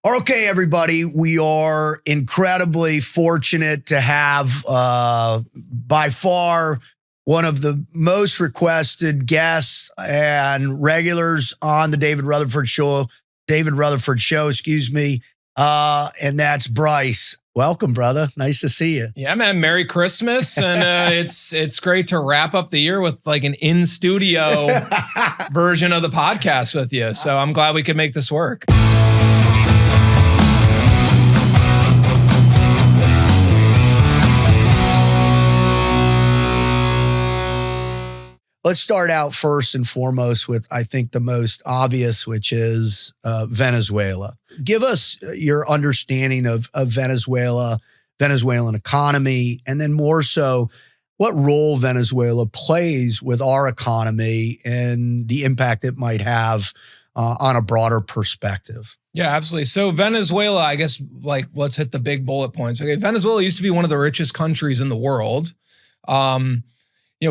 Okay, everybody, we are incredibly fortunate to have by far one of the most requested guests and regulars on the David Rutherford show, and that's Bryce. Welcome, brother. Nice to see you. Yeah, man. Merry Christmas. And it's great to wrap up the year with like an in-studio version of the podcast with you. So I'm glad we could make this work. Let's start out first and foremost with, I think, the most obvious, which is Venezuela. Give us your understanding of Venezuela, Venezuelan economy, and then more so, what role Venezuela plays with our economy and the impact it might have on a broader perspective. Yeah, absolutely. So Venezuela, I guess, let's hit the big bullet points. Okay, Venezuela used to be one of the richest countries in the world.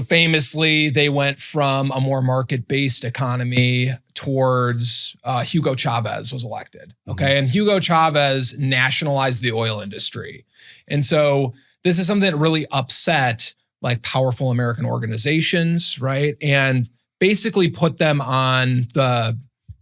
Famously, they went from a more market-based economy towards Hugo Chavez was elected. Okay. And Hugo Chavez nationalized the oil industry. And so this is something that really upset like powerful American organizations, right? And basically put them on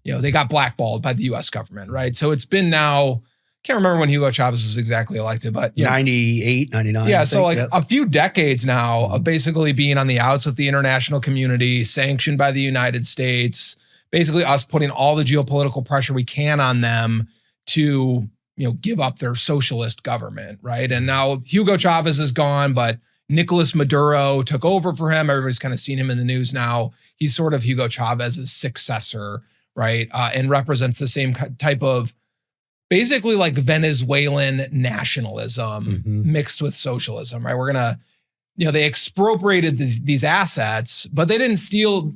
they got blackballed by the US government, right? So it's been now, can't remember when Hugo Chavez was exactly elected, but 98, 99. Yeah, so a few decades now of basically being on the outs with the international community, sanctioned by the United States, basically us putting all the geopolitical pressure we can on them to, give up their socialist government, right? And now Hugo Chavez is gone, but Nicolas Maduro took over for him. Everybody's kind of seen him in the news now. He's sort of Hugo Chavez's successor, right? And represents the same type of basically like Venezuelan nationalism mixed with socialism, right? We're going to, they expropriated these assets, but they didn't steal,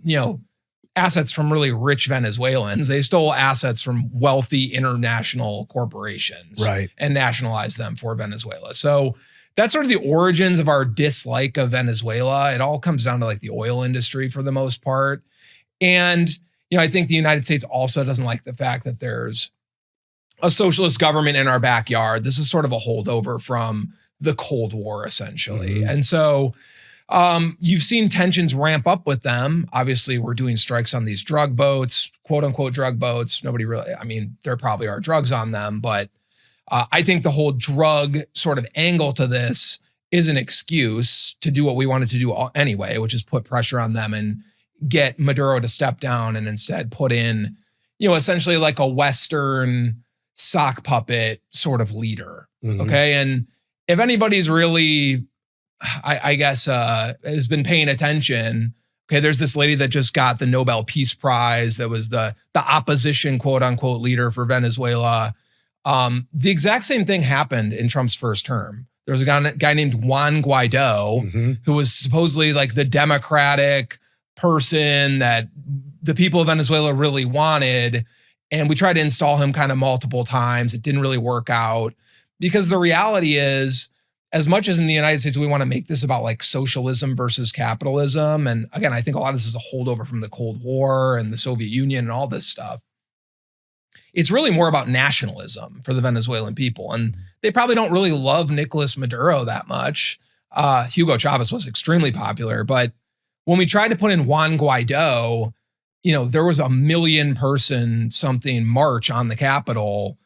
assets from really rich Venezuelans. They stole assets from wealthy international corporations, right, and nationalized them for Venezuela. So that's sort of the origins of our dislike of Venezuela. It all comes down to like the oil industry for the most part. And, I think the United States also doesn't like the fact that there's a socialist government in our backyard. This is sort of a holdover from the Cold War, essentially. And so you've seen tensions ramp up with them. Obviously, we're doing strikes on these drug boats, quote unquote drug boats. Nobody really, there probably are drugs on them, but I think the whole drug sort of angle to this is an excuse to do what we wanted to do anyway, which is put pressure on them and get Maduro to step down and instead put in, essentially like a Western sock puppet sort of leader. Okay. And if anybody's really, I guess, has been paying attention, okay, there's this lady that just got the Nobel Peace Prize that was the opposition quote unquote leader for Venezuela. The exact same thing happened in Trump's first term. There was a guy named Juan Guaido who was supposedly like the Democratic person that the people of Venezuela really wanted. And we tried to install him kind of multiple times. It didn't really work out because the reality is, as much as in the United States, we want to make this about like socialism versus capitalism. And again, I think a lot of this is a holdover from the Cold War and the Soviet Union and all this stuff. It's really more about nationalism for the Venezuelan people. And they probably don't really love Nicolas Maduro that much. Hugo Chavez was extremely popular, but when we tried to put in Juan Guaido, there was 1 million person something march on the Capitol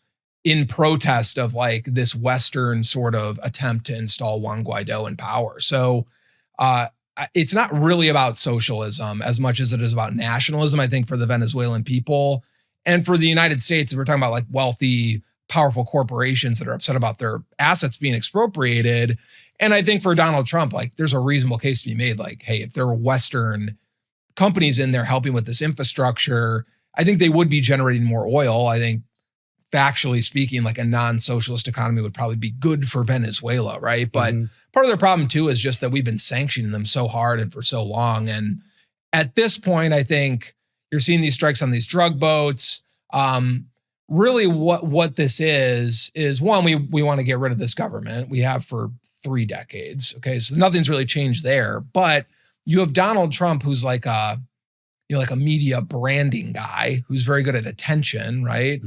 in protest of like this Western sort of attempt to install Juan Guaido in power. So it's not really about socialism as much as it is about nationalism, I think, for the Venezuelan people. And for the United States, we're talking about like wealthy, powerful corporations that are upset about their assets being expropriated. And I think for Donald Trump, like there's a reasonable case to be made like, hey, if there were Western companies in there helping with this infrastructure, I think they would be generating more oil. I think factually speaking, like a non-socialist economy would probably be good for Venezuela, right? But part of their problem too is just that we've been sanctioning them so hard and for so long. And at this point, I think you're seeing these strikes on these drug boats. Really what this is one, we want to get rid of this government. We have for 3 decades. Okay. So nothing's really changed there, but you have Donald Trump, who's like a media branding guy who's very good at attention, right?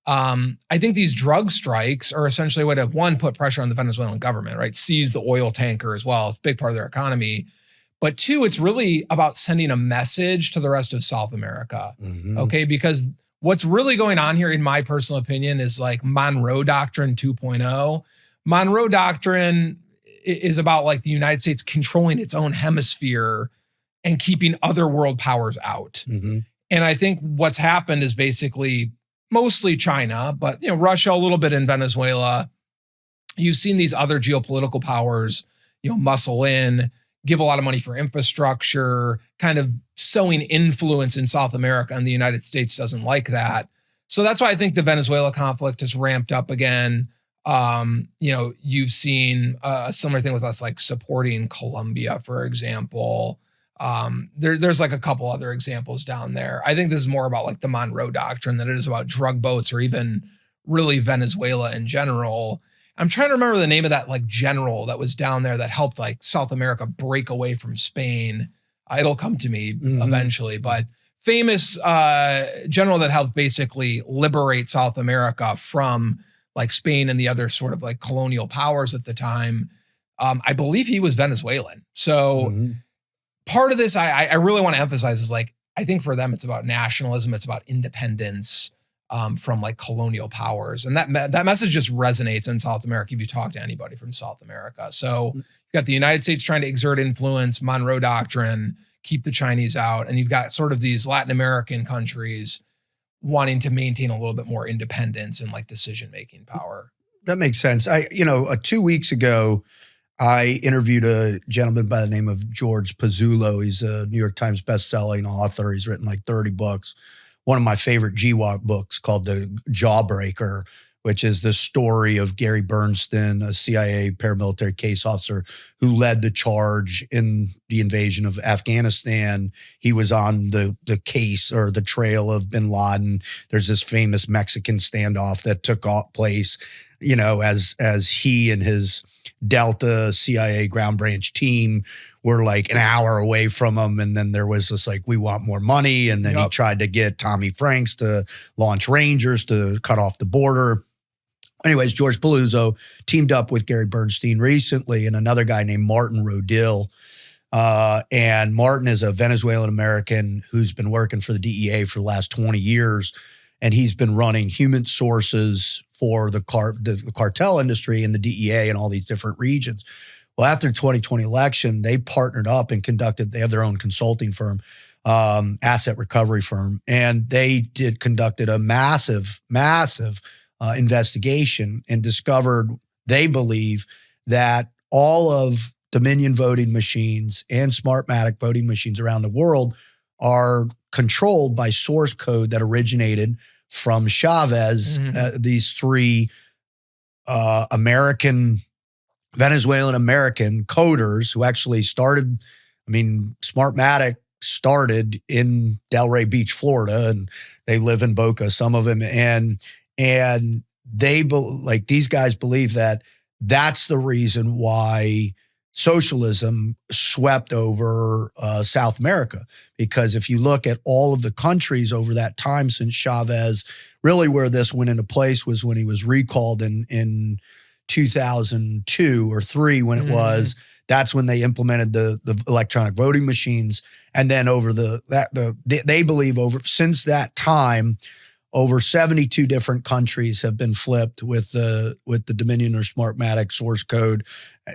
I think these drug strikes are essentially what have, one, put pressure on the Venezuelan government, right? Seize the oil tanker as well. It's a big part of their economy. But two, it's really about sending a message to the rest of South America. Okay. Because what's really going on here, in my personal opinion, is like Monroe Doctrine 2.0. Monroe Doctrine is about like the United States controlling its own hemisphere and keeping other world powers out. And I think what's happened is basically mostly China, but Russia, a little bit in Venezuela. You've seen these other geopolitical powers, muscle in, give a lot of money for infrastructure, kind of sowing influence in South America, and the United States doesn't like that. So that's why I think the Venezuela conflict has ramped up again. You've seen a similar thing with us, like supporting Colombia, for example. There's like a couple other examples down there. I think this is more about like the Monroe Doctrine than it is about drug boats or even really Venezuela in general. I'm trying to remember the name of that like general that was down there that helped like South America break away from Spain. It'll come to me eventually, but famous general that helped basically liberate South America from like Spain and the other sort of like colonial powers at the time. I believe he was Venezuelan. So part of this I really want to emphasize is like, I think for them, it's about nationalism. It's about independence from like colonial powers. And that message just resonates in South America if you talk to anybody from South America. So you've got the United States trying to exert influence, Monroe Doctrine, keep the Chinese out. And you've got sort of these Latin American countries wanting to maintain a little bit more independence and like decision-making power. That makes sense. 2 weeks ago, I interviewed a gentleman by the name of George Pizzulo. He's a New York Times best-selling author. He's written like 30 books. One of my favorite GWAT books called The Jawbreaker, which is the story of Gary Bernstein, a CIA paramilitary case officer who led the charge in the invasion of Afghanistan. He was on the case or the trail of bin Laden. There's this famous Mexican standoff that took place, as he and his Delta CIA ground branch team were like an hour away from him. And then there was this like, we want more money. And then he tried to get Tommy Franks to launch Rangers to cut off the border. Anyways, George Paluzzo teamed up with Gary Bernstein recently and another guy named Martin Rodil. And Martin is a Venezuelan American who's been working for the DEA for the last 20 years. And he's been running human sources for the cartel industry and the DEA in all these different regions. Well, after the 2020 election, they partnered up and they have their own consulting firm, asset recovery firm. And they conducted a massive investigation and discovered, they believe, that all of Dominion voting machines and Smartmatic voting machines around the world are controlled by source code that originated from Chavez, these three Venezuelan American coders who actually started, Smartmatic started in Delray Beach, Florida, and they live in Boca, some of them. And they, these guys believe that that's the reason why socialism swept over South America. Because if you look at all of the countries over that time since Chavez, really where this went into place was when he was recalled in 2002 or 3 when it was. That's when they implemented the electronic voting machines. And then they believe since that time, over 72 different countries have been flipped with the Dominion or Smartmatic source code.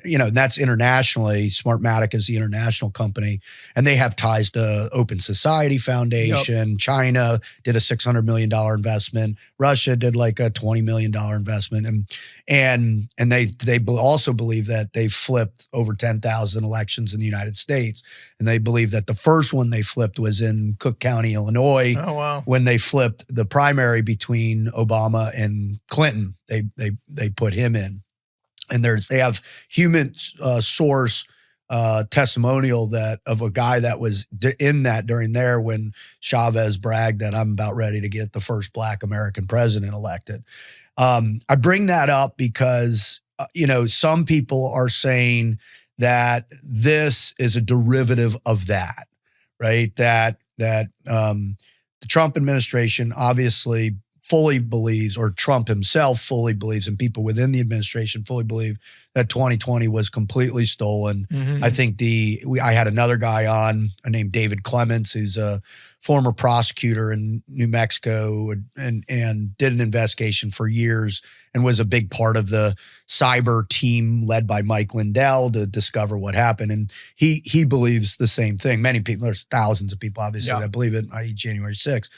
That's internationally. Smartmatic is the international company, and they have ties to Open Society Foundation. Yep. China did a $600 million investment. Russia did like a $20 million investment, and they also believe that they flipped over 10,000 elections in the United States, and they believe that the first one they flipped was in Cook County, Illinois. Oh wow! When they flipped the primary between Obama and Clinton, they put him in. And they have human source testimonial of a guy that was in that during there when Chavez bragged that I'm about ready to get the first Black American president elected. I bring that up because, some people are saying that this is a derivative of that, right? That the Trump administration obviously fully believes, or Trump himself fully believes, and people within the administration fully believe that 2020 was completely stolen. Mhm. I think I had another guy on named David Clements, who's a former prosecutor in New Mexico and did an investigation for years and was a big part of the cyber team led by Mike Lindell to discover what happened. And he believes the same thing. Many people, there's thousands of people obviously that believe it, i.e. January 6th.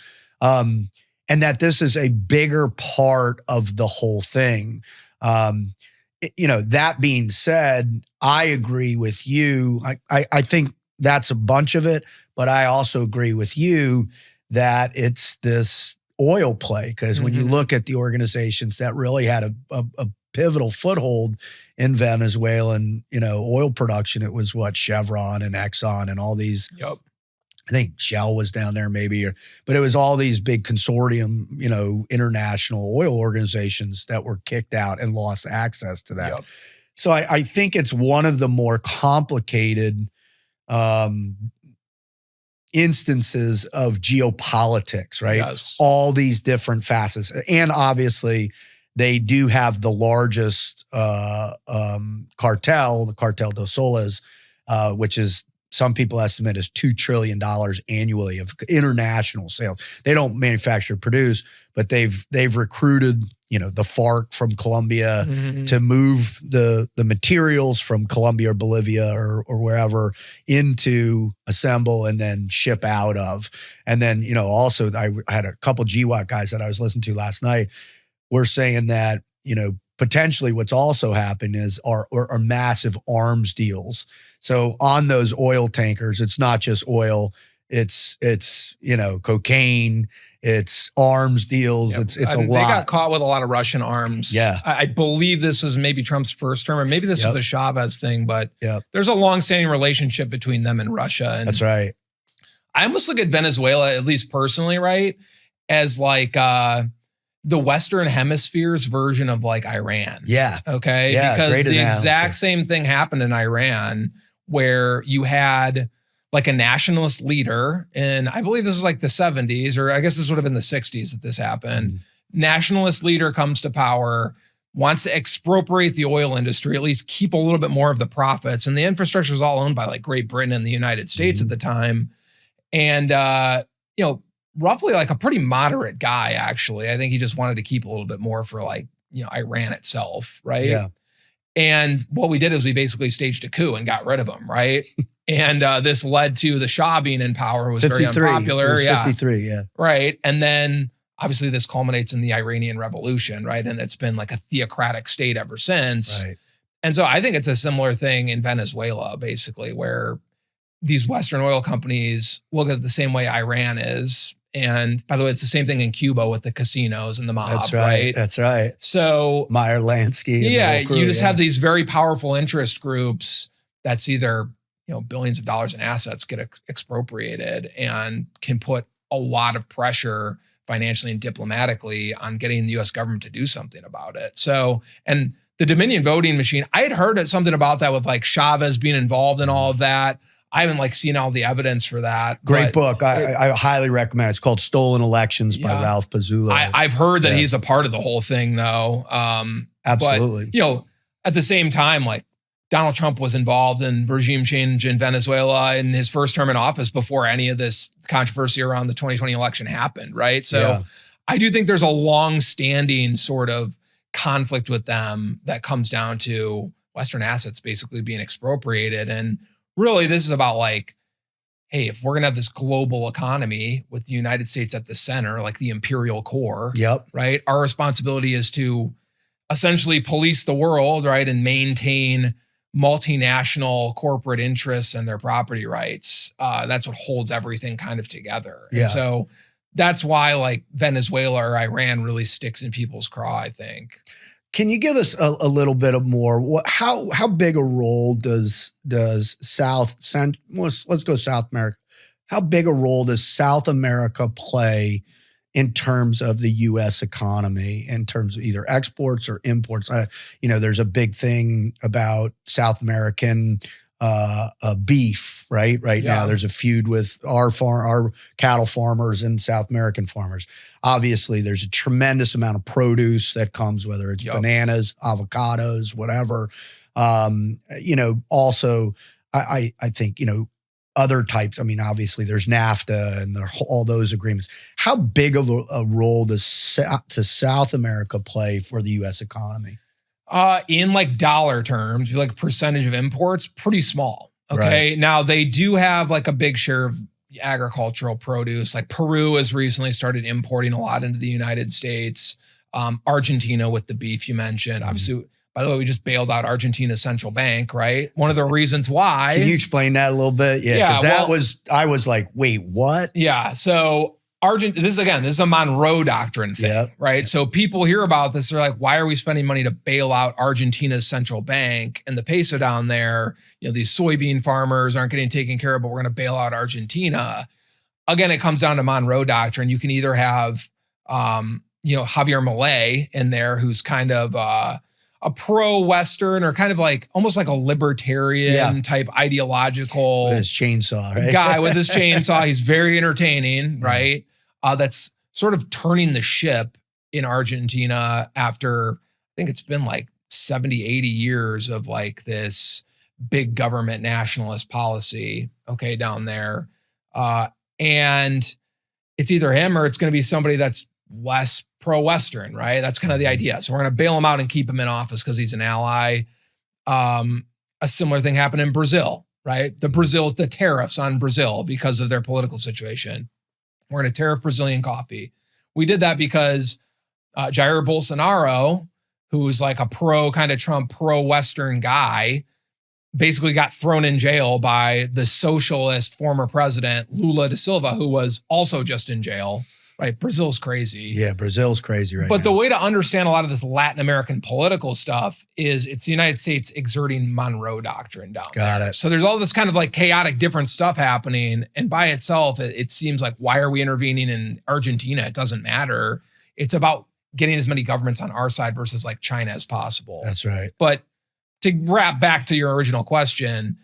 And that this is a bigger part of the whole thing. That being said, I agree with you. I think that's a bunch of it, but I also agree with you that it's this oil play, because when you look at the organizations that really had a pivotal foothold in Venezuelan, oil production, it was Chevron and Exxon and all these. Yep. I think Shell was down there maybe, but it was all these big consortium, international oil organizations that were kicked out and lost access to that. Yep. So I think it's one of the more complicated instances of geopolitics, right? Yes. All these different facets. And obviously they do have the largest cartel, the Cartel dos Soles, which is, some people estimate as $2 trillion annually of international sales. They don't manufacture, produce, but they've recruited, the FARC from Colombia to move the materials from Colombia or Bolivia or wherever into assemble and then ship out of. And then, also I had a couple GWAT guys that I was listening to last night were saying that, potentially what's also happened are massive arms deals. So on those oil tankers, it's not just oil, it's cocaine, it's arms deals, it's a lot. They got caught with a lot of Russian arms. Yeah. I believe this was maybe Trump's first term, or maybe this is a Chavez thing, but there's a longstanding relationship between them and Russia. And that's right. I almost look at Venezuela, at least personally, right, as like the Western Hemisphere's version of like Iran. Yeah. Okay. Yeah, because the exact same thing happened in Iran, where you had like a nationalist leader, and I believe this is like the 70s, or I guess this would have been the 60s that this happened. Nationalist leader comes to power, wants to expropriate the oil industry, at least keep a little bit more of the profits. And the infrastructure was all owned by like Great Britain and the United States at the time. And, roughly like a pretty moderate guy, actually. I think he just wanted to keep a little bit more for like, Iran itself, right? Yeah. And what we did is we basically staged a coup and got rid of him, right? And this led to the Shah being in power, who was very unpopular. It was 53, yeah. Right. And then obviously this culminates in the Iranian Revolution, right? And it's been like a theocratic state ever since. Right. And so I think it's a similar thing in Venezuela, basically, where these Western oil companies look at it the same way Iran is. And by the way, it's the same thing in Cuba with the casinos and the mob, That's right? That's right. So Meyer Lansky. Yeah, you just have these very powerful interest groups that's either, billions of dollars in assets get expropriated and can put a lot of pressure financially and diplomatically on getting the US government to do something about it. So, and the Dominion voting machine, I had heard something about that with like Chavez being involved in all of that. I haven't seen all the evidence for that. Great book. I highly recommend it. It's called Stolen Elections by Ralph Pazzullo. I've heard that he's a part of the whole thing though. Absolutely. But, at the same time, like Donald Trump was involved in regime change in Venezuela in his first term in office before any of this controversy around the 2020 election happened, right? So I do think there's a long-standing sort of conflict with them that comes down to Western assets basically being expropriated. And really, this is about like, hey, if we're going to have this global economy with the United States at the center, like the imperial core, right? Our responsibility is to essentially police the world, right? And maintain multinational corporate interests and their property rights. That's what holds everything kind of together. And so that's why like Venezuela or Iran really sticks in people's craw, I think. Can you give us a little bit of more? How big a role does let's go South America. How big a role does South America play in terms of the U.S. economy, in terms of either exports or imports? There's a big thing about South American beef, right? Right Yeah. now, there's a feud with our cattle farmers and South American farmers. Obviously, there's a tremendous amount of produce that comes, whether it's bananas, avocados, whatever. Also, I think, other types. I mean, obviously, there's NAFTA and all those agreements. How big of a role does South America play for the U.S. economy? In like dollar terms, like percentage of imports, pretty small. Okay. Right. Now they do have like a big share of agricultural produce. Like Peru has recently started importing a lot into the United States. Argentina with the beef you mentioned. Obviously, by the way, we just bailed out Argentina's central bank, right? One of the reasons why. Can you explain that a little bit? Yeah. Because I was like, wait, what? Yeah. So this is a Monroe Doctrine thing, right? So people hear about this, they're like, why are we spending money to bail out Argentina's central bank and the peso down there? These soybean farmers aren't getting taken care of, but we're going to bail out Argentina. Again, it comes down to Monroe Doctrine. You can either have, Javier Milei in there, who's kind of a pro-Western or kind of like almost like a libertarian type ideological with his chainsaw, right? Guy with his chainsaw. He's very entertaining, right? That's sort of turning the ship in Argentina after, I think it's been like 70, 80 years of like this big government nationalist policy, down there. And it's either him or it's going to be somebody that's less pro-Western, right? That's kind of the idea. So we're going to bail him out and keep him in office because he's an ally. A similar thing happened in Brazil, right? The tariffs on Brazil because of their political situation. We're going to tariff Brazilian coffee. We did that because Jair Bolsonaro, who's like a kind of Trump, pro-Western guy, basically got thrown in jail by the socialist former president, Lula da Silva, who was also just in jail, right? Brazil's crazy. Yeah, Brazil's crazy right now. But the way to understand a lot of this Latin American political stuff is it's the United States exerting Monroe Doctrine down there. Got it. So there's all this kind of like chaotic different stuff happening. And by itself, it seems like, why are we intervening in Argentina? It doesn't matter. It's about getting as many governments on our side versus like China as possible. That's right. But to wrap back to your original question,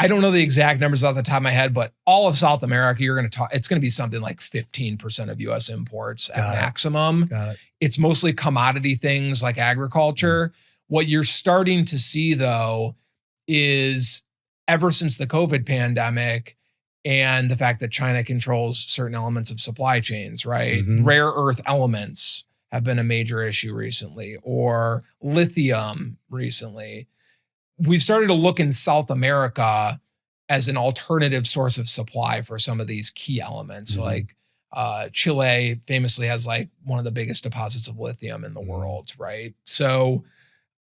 I don't know the exact numbers off the top of my head, but all of South America, it's going to be something like 15% of U.S. imports at maximum. Got it. It's mostly commodity things like agriculture. What you're starting to see, though, is ever since the COVID pandemic and the fact that China controls certain elements of supply chains, right? Rare earth elements have been a major issue recently, or lithium recently. We've started to look in South America as an alternative source of supply for some of these key elements. Like Chile famously has like one of the biggest deposits of lithium in the world, right? So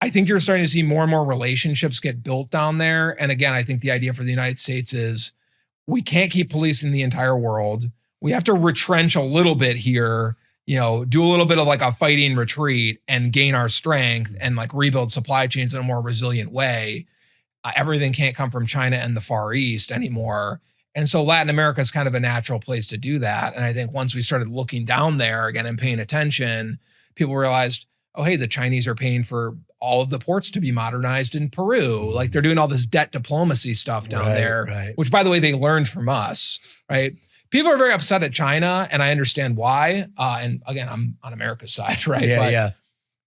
I think you're starting to see more and more relationships get built down there. And again, I think the idea for the United States is we can't keep policing the entire world. We have to retrench a little bit here, do a little bit of like a fighting retreat and gain our strength and like rebuild supply chains in a more resilient way. Everything can't come from China and the Far East anymore. And so Latin America is kind of a natural place to do that. And I think once we started looking down there again and paying attention, people realized, oh, hey, the Chinese are paying for all of the ports to be modernized in Peru. Like they're doing all this debt diplomacy stuff down there, which by the way, they learned from us, right? People are very upset at China, and I understand why. And again, I'm on America's side, right? Yeah.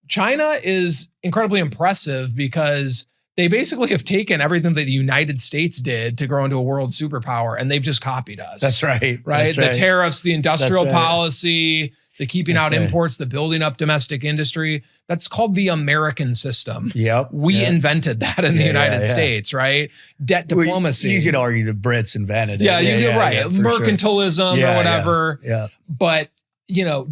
China is incredibly impressive because they basically have taken everything that the United States did to grow into a world superpower, and they've just copied us. That's right. Right? That's the right. tariffs, the industrial policy, the keeping out imports, the building up domestic industry. That's called the American system. Yep. We invented that in the United States, right? Debt diplomacy. You could argue the Brits invented it. You're right. Mercantilism or whatever. Yeah. But,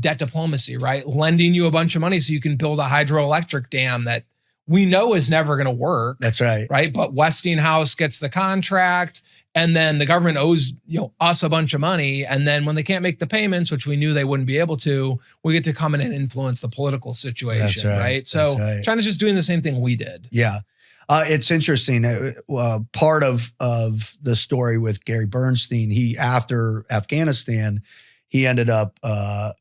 debt diplomacy, right? Lending you a bunch of money so you can build a hydroelectric dam that we know is never going to work. That's right. Right. But Westinghouse gets the contract. And then the government owes us a bunch of money. And then when they can't make the payments, which we knew they wouldn't be able to, we get to come in and influence the political situation, right? So China's just doing the same thing we did. Yeah. It's interesting. Part of the story with Gary Bernstein, after Afghanistan, he ended up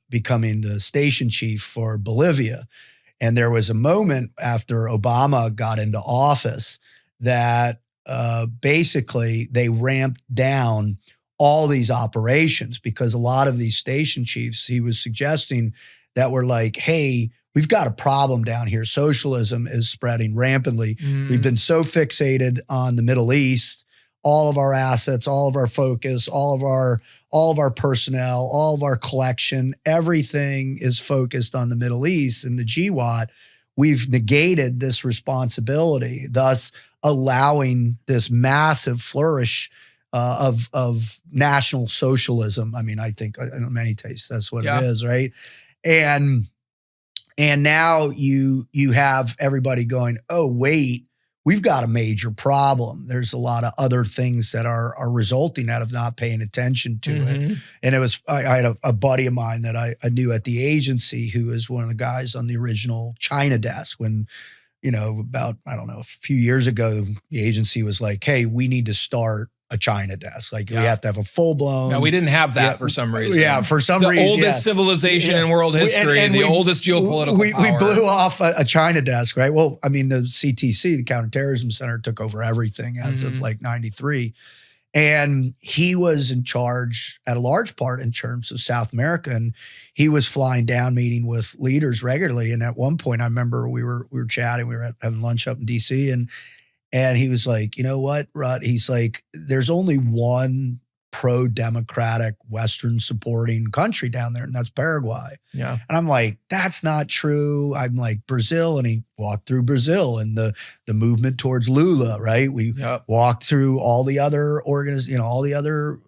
becoming the station chief for Bolivia. And there was a moment after Obama got into office that basically they ramped down all these operations because a lot of these station chiefs, he was suggesting that were like, hey, we've got a problem down here. Socialism is spreading rampantly. We've been so fixated on the Middle East, all of our assets, all of our focus, all of our personnel, all of our collection, everything is focused on the Middle East and the GWAT. We've negated this responsibility, thus allowing this massive flourish of national socialism. I mean, I think in many tastes that's what it is, right? And now you have everybody going, oh, wait, we've got a major problem. There's a lot of other things that are resulting out of not paying attention to it. And it was, I had a buddy of mine that I knew at the agency who was one of the guys on the original China desk when, about, I don't know, a few years ago, the agency was like, hey, we need to start a China desk. Like we have to have a full blown. No, we didn't have that for some reason. Yeah, for some reason. The oldest civilization in world history and the oldest geopolitical power. We blew off a China desk, right? Well, I mean, the CTC, the Counterterrorism Center, took over everything as of like 93. And he was in charge at a large part in terms of South America. And he was flying down, meeting with leaders regularly. And at one point, I remember we were chatting, we were having lunch up in DC, and he was like, you know what, Rut? He's like, there's only one pro-democratic Western supporting country down there, and that's Paraguay. Yeah. And I'm like, that's not true. I'm like, Brazil. And he walked through Brazil and the movement towards Lula, right? We walked through all the other all the other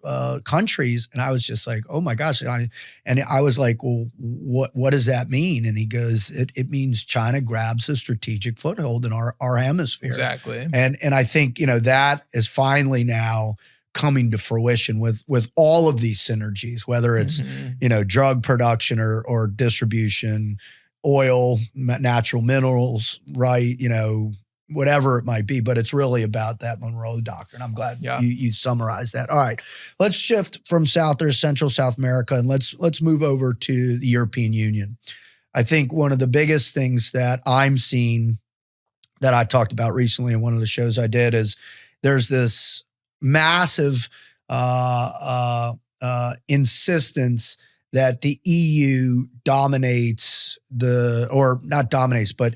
countries. And I was just like, oh my gosh. And I was like, well, what does that mean? And he goes, it means China grabs a strategic foothold in our hemisphere. Exactly. And I think, that is finally now coming to fruition with all of these synergies, whether it's, drug production or distribution, oil, natural minerals, right? Whatever it might be, but it's really about that Monroe Doctrine. I'm glad you summarized that. All right, let's shift from Central South America, and let's move over to the European Union. I think one of the biggest things that I'm seeing that I talked about recently in one of the shows I did is there's this massive insistence that the EU dominates not dominates, but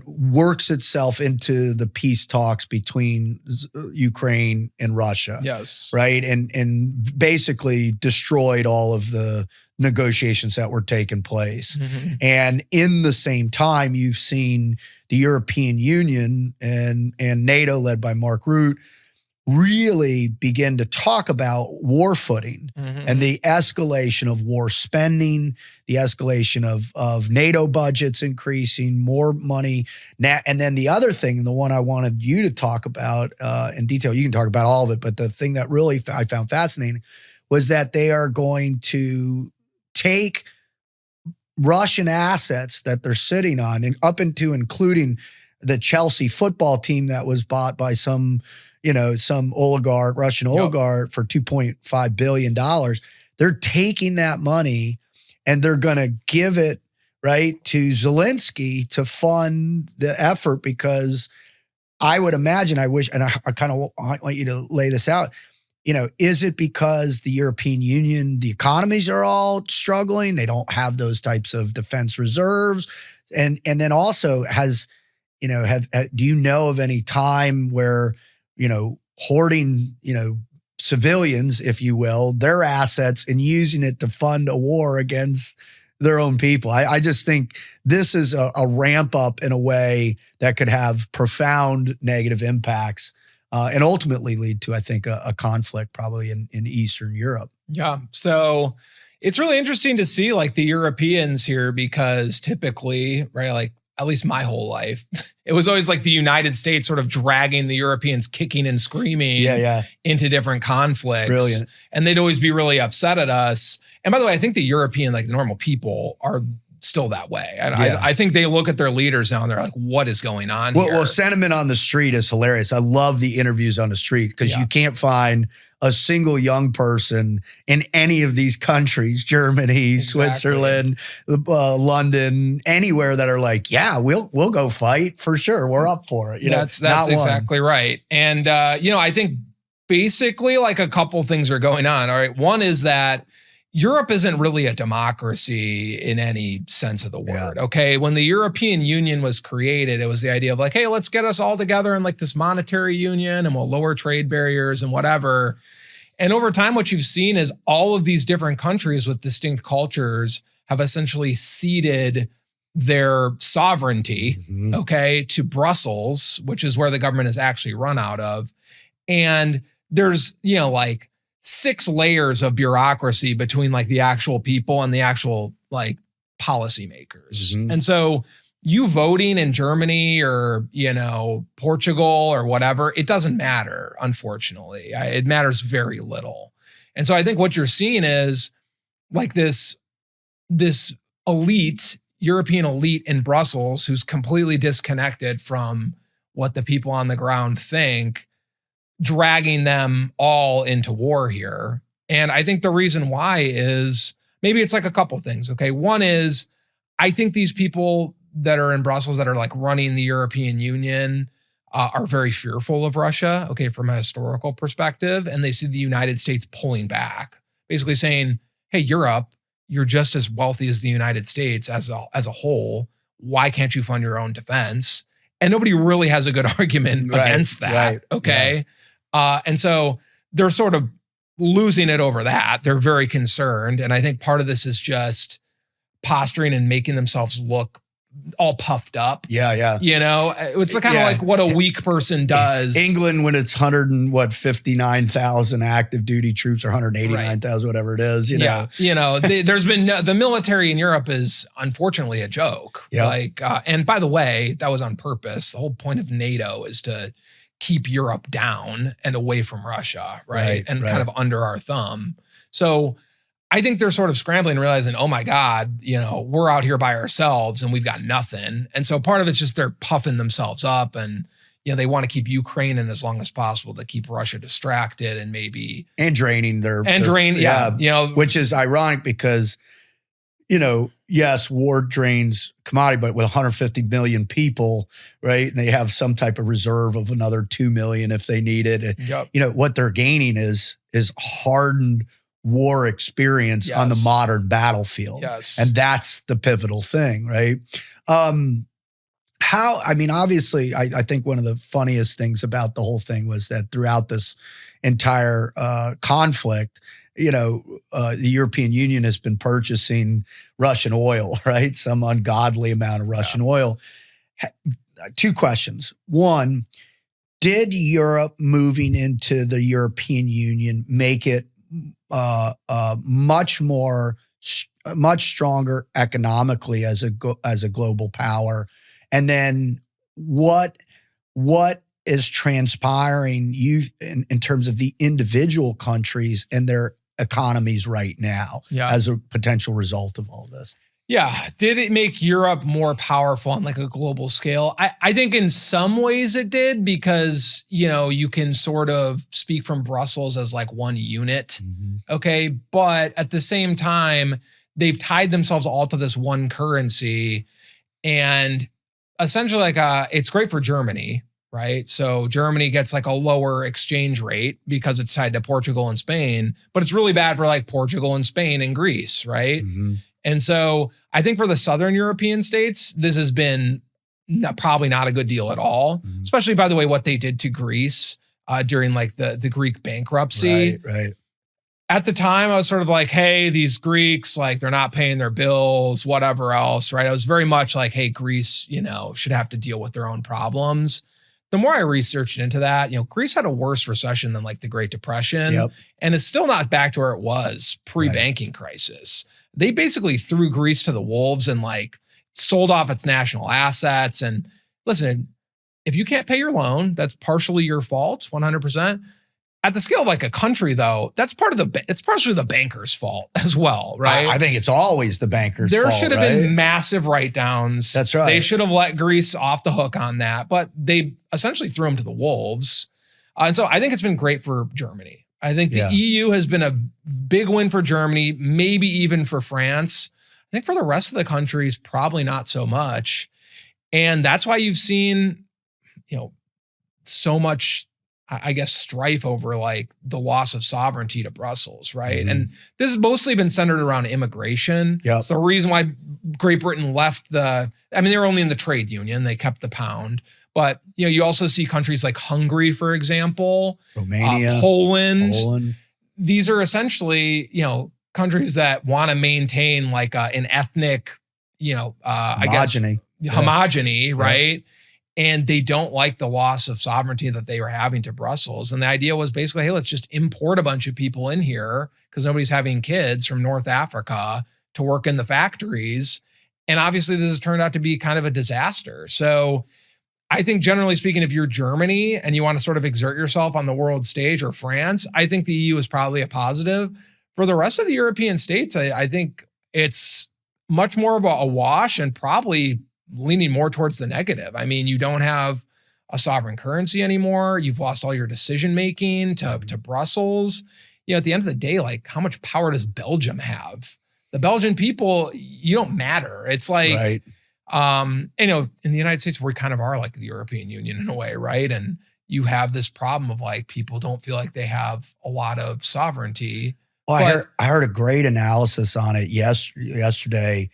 works itself into the peace talks between Ukraine and Russia. Yes. Right. And basically destroyed all of the negotiations that were taking place. And in the same time, you've seen the European Union and NATO led by Mark Rutte really begin to talk about war footing and the escalation of war spending, the escalation of NATO budgets increasing, more money. And then the other thing, and the one I wanted you to talk about in detail, you can talk about all of it, but the thing that really I found fascinating was that they are going to take Russian assets that they're sitting on and up into including the Chelsea football team that was bought by some oligarch, Russian oligarch for $2.5 billion. They're taking that money and they're going to give it right to Zelensky to fund the effort, because I would imagine, I wish, and I kind of want you to lay this out. Is it because the European Union, the economies are all struggling? They don't have those types of defense reserves. And then also do you know of any time where, hoarding, civilians, if you will, their assets and using it to fund a war against their own people? I just think this is a ramp up in a way that could have profound negative impacts and ultimately lead to, I think, a conflict probably in Eastern Europe. Yeah. So it's really interesting to see like the Europeans here, because typically, right, like at least my whole life, it was always like the United States sort of dragging the Europeans kicking and screaming into different conflicts. Brilliant. And they'd always be really upset at us. And by the way, I think the European, like normal people, are still that way. Yeah. I think they look at their leaders now and they're like, what is going on here? Well, sentiment on the street is hilarious. I love the interviews on the street because you can't find a single young person in any of these countries, Germany, Switzerland, London, anywhere that are like, yeah, we'll go fight for sure. We're up for it. That's exactly right. And, I think basically like a couple things are going on. All right. One is that Europe isn't really a democracy in any sense of the word. Okay. When the European Union was created, it was the idea of like, hey, let's get us all together in like this monetary union and we'll lower trade barriers and whatever. And over time, what you've seen is all of these different countries with distinct cultures have essentially ceded their sovereignty, okay, to Brussels, which is where the government is actually run out of. And there's, like 6 layers of bureaucracy between like the actual people and the actual like policymakers. And so you voting in Germany or, Portugal or whatever, it doesn't matter, unfortunately. It matters very little. And so I think what you're seeing is like this elite, European elite in Brussels who's completely disconnected from what the people on the ground think, dragging them all into war here. And I think the reason why is maybe it's like a couple things. Okay. One is I think these people that are in Brussels that are like running the European Union are very fearful of Russia. Okay. From a historical perspective. And they see the United States pulling back, basically saying, hey, Europe, you're just as wealthy as the United States as a whole. Why can't you fund your own defense? And nobody really has a good argument against that. Right. Okay. Yeah. And so they're sort of losing it over that. They're very concerned. And I think part of this is just posturing and making themselves look all puffed up. Yeah. It's kind of like what a weak person does. England, when it's 59,000 active duty troops or 189,000, whatever it is, there's been the military in Europe is unfortunately a joke. And by the way, that was on purpose. The whole point of NATO is to keep Europe down and away from Russia, right? And kind of under our thumb. So I think they're sort of scrambling, realizing, oh my God, we're out here by ourselves and we've got nothing. And so part of it's just they're puffing themselves up and, they want to keep Ukraine in as long as possible to keep Russia distracted and draining which is ironic because, yes, war drains commodity, but with 150 million people, right? And they have some type of reserve of another 2 million if they need it. And, what they're gaining is hardened war experience on the modern battlefield. And that's the pivotal thing, right? Obviously, I think one of the funniest things about the whole thing was that throughout this entire conflict, the European Union has been purchasing Russian oil, right? Some ungodly amount of Russian oil. 2 questions. One, did Europe moving into the European Union make it much stronger economically as a global power? And then what is transpiring in terms of the individual countries and their economies right now as a potential result of all this? Yeah. Did it make Europe more powerful on like a global scale? I think in some ways it did because, you can sort of speak from Brussels as like one unit. Okay. But at the same time, they've tied themselves all to this one currency and essentially like it's great for Germany, right? So Germany gets like a lower exchange rate because it's tied to Portugal and Spain, but it's really bad for like Portugal and Spain and Greece, right? And so I think for the Southern European states, this has been probably not a good deal at all, especially by the way, what they did to Greece during like the Greek bankruptcy. Right. At the time, I was sort of like, hey, these Greeks, like they're not paying their bills, whatever else, right? I was very much like, hey, Greece, should have to deal with their own problems. The more I researched into that, Greece had a worse recession than like the Great Depression, and it's still not back to where it was pre-banking crisis. They basically threw Greece to the wolves and like sold off its national assets. And listen, if you can't pay your loan, that's partially your fault, 100%. at the scale of like a country, though, it's partially the banker's fault as well, right? I think it's always the banker's there fault. Should have been massive write-downs. That's right. They should have let Greece off the hook on that, but they essentially threw them to the wolves. And so I think it's been great for Germany. I think the EU has been a big win for Germany, maybe even for France. I think for the rest of the countries, probably not so much. And that's why you've seen, so much, I guess, strife over like the loss of sovereignty to Brussels, right? Mm-hmm. And this has mostly been centered around immigration. Yep. It's the reason why Great Britain left they were only in the trade union. They kept the pound. But, you also see countries like Hungary, for example, Romania, Poland. These are essentially, countries that want to maintain like an ethnic, homogeny, right? And they don't like the loss of sovereignty that they were having to Brussels. And the idea was basically, hey, let's just import a bunch of people in here because nobody's having kids from North Africa to work in the factories. And obviously this has turned out to be kind of a disaster. So I think generally speaking, if you're Germany and you want to sort of exert yourself on the world stage, or France, I think the EU is probably a positive. For the rest of the European states, I think it's much more of a wash and probably leaning more towards the negative. I mean, you don't have a sovereign currency anymore. You've lost all your decision making to Brussels. At the end of the day, like, how much power does Belgium have? The Belgian people, you don't matter. It's like, right. In the United States, we kind of are like the European Union in a way, right? And you have this problem of like people don't feel like they have a lot of sovereignty. Well, I heard a great analysis on it yesterday.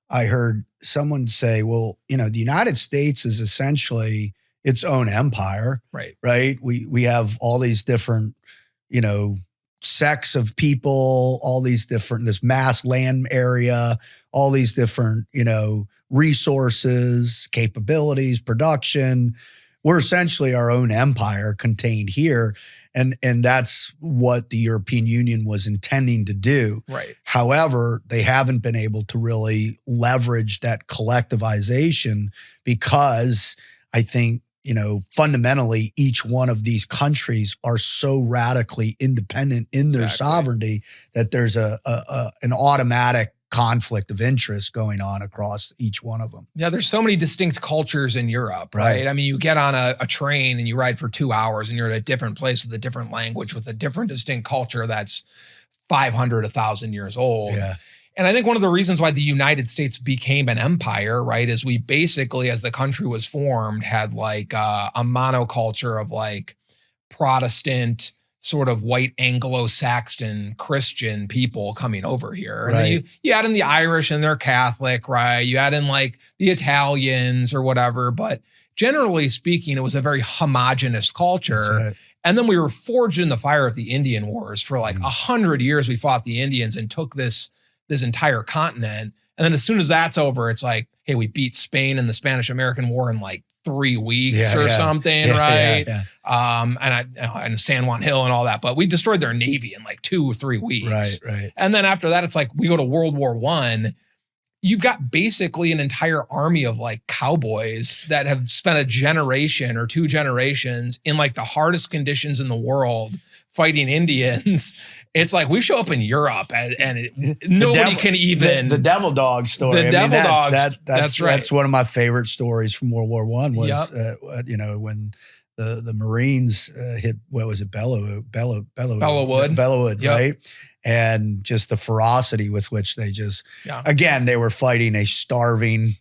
I heard someone say, well, the United States is essentially its own empire, right? We have all these different, sects of people, all these different, this mass land area, all these different, resources, capabilities, production. We're essentially our own empire contained here. And that's what the European Union was intending to do. Right. However, they haven't been able to really leverage that collectivization because I think, fundamentally each one of these countries are so radically independent in their sovereignty that there's an automatic conflict of interest going on across each one of them. Yeah, there's so many distinct cultures in Europe, right? I mean, you get on a train and you ride for 2 hours and you're at a different place with a different language, with a different distinct culture that's 500, 1,000 years old. Yeah. And I think one of the reasons why the United States became an empire, right, is we basically, as the country was formed, had like a monoculture of like Protestant, sort of white Anglo-Saxon Christian people coming over here. And then you add in the Irish and they're Catholic, right? You add in like the Italians or whatever. But generally speaking, it was a very homogenous culture. Right. And then we were forged in the fire of the Indian Wars. For like 100 years, we fought the Indians and took this entire continent. And then as soon as that's over, it's like, hey, we beat Spain in the Spanish-American War in like 3 weeks or something, right? And San Juan Hill and all that. But we destroyed their navy in like 2 or 3 weeks. Right. And then after that, it's like we go to World War I. You've got basically an entire army of like cowboys that have spent a generation or 2 generations in like the hardest conditions in the world fighting Indians. It's like we show up in Europe and nobody can even... The devil dog story. The devil dogs. That's right. That's one of my favorite stories from World War I was, when the Marines hit, what was it, Bellawood, right? And just the ferocity with which they just, again, they were fighting a starving.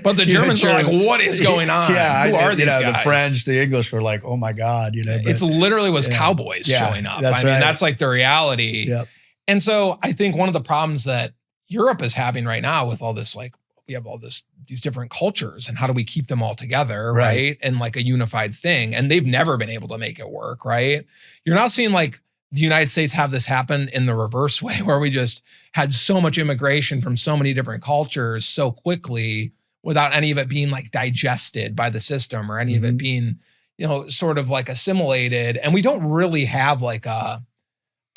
But the Germans are like, what is going on? Who are these guys? The French, the English were like, oh my God. But, it's literally was cowboys showing up. That's like the reality. Yep. And so I think one of the problems that Europe is having right now with all this, like, we have all these different cultures and how do we keep them all together, right? And like a unified thing. And they've never been able to make it work, right? You're now seeing like the United States have this happen in the reverse way, where we just had so much immigration from so many different cultures so quickly without any of it being like digested by the system or any of it being, sort of like assimilated. And we don't really have like a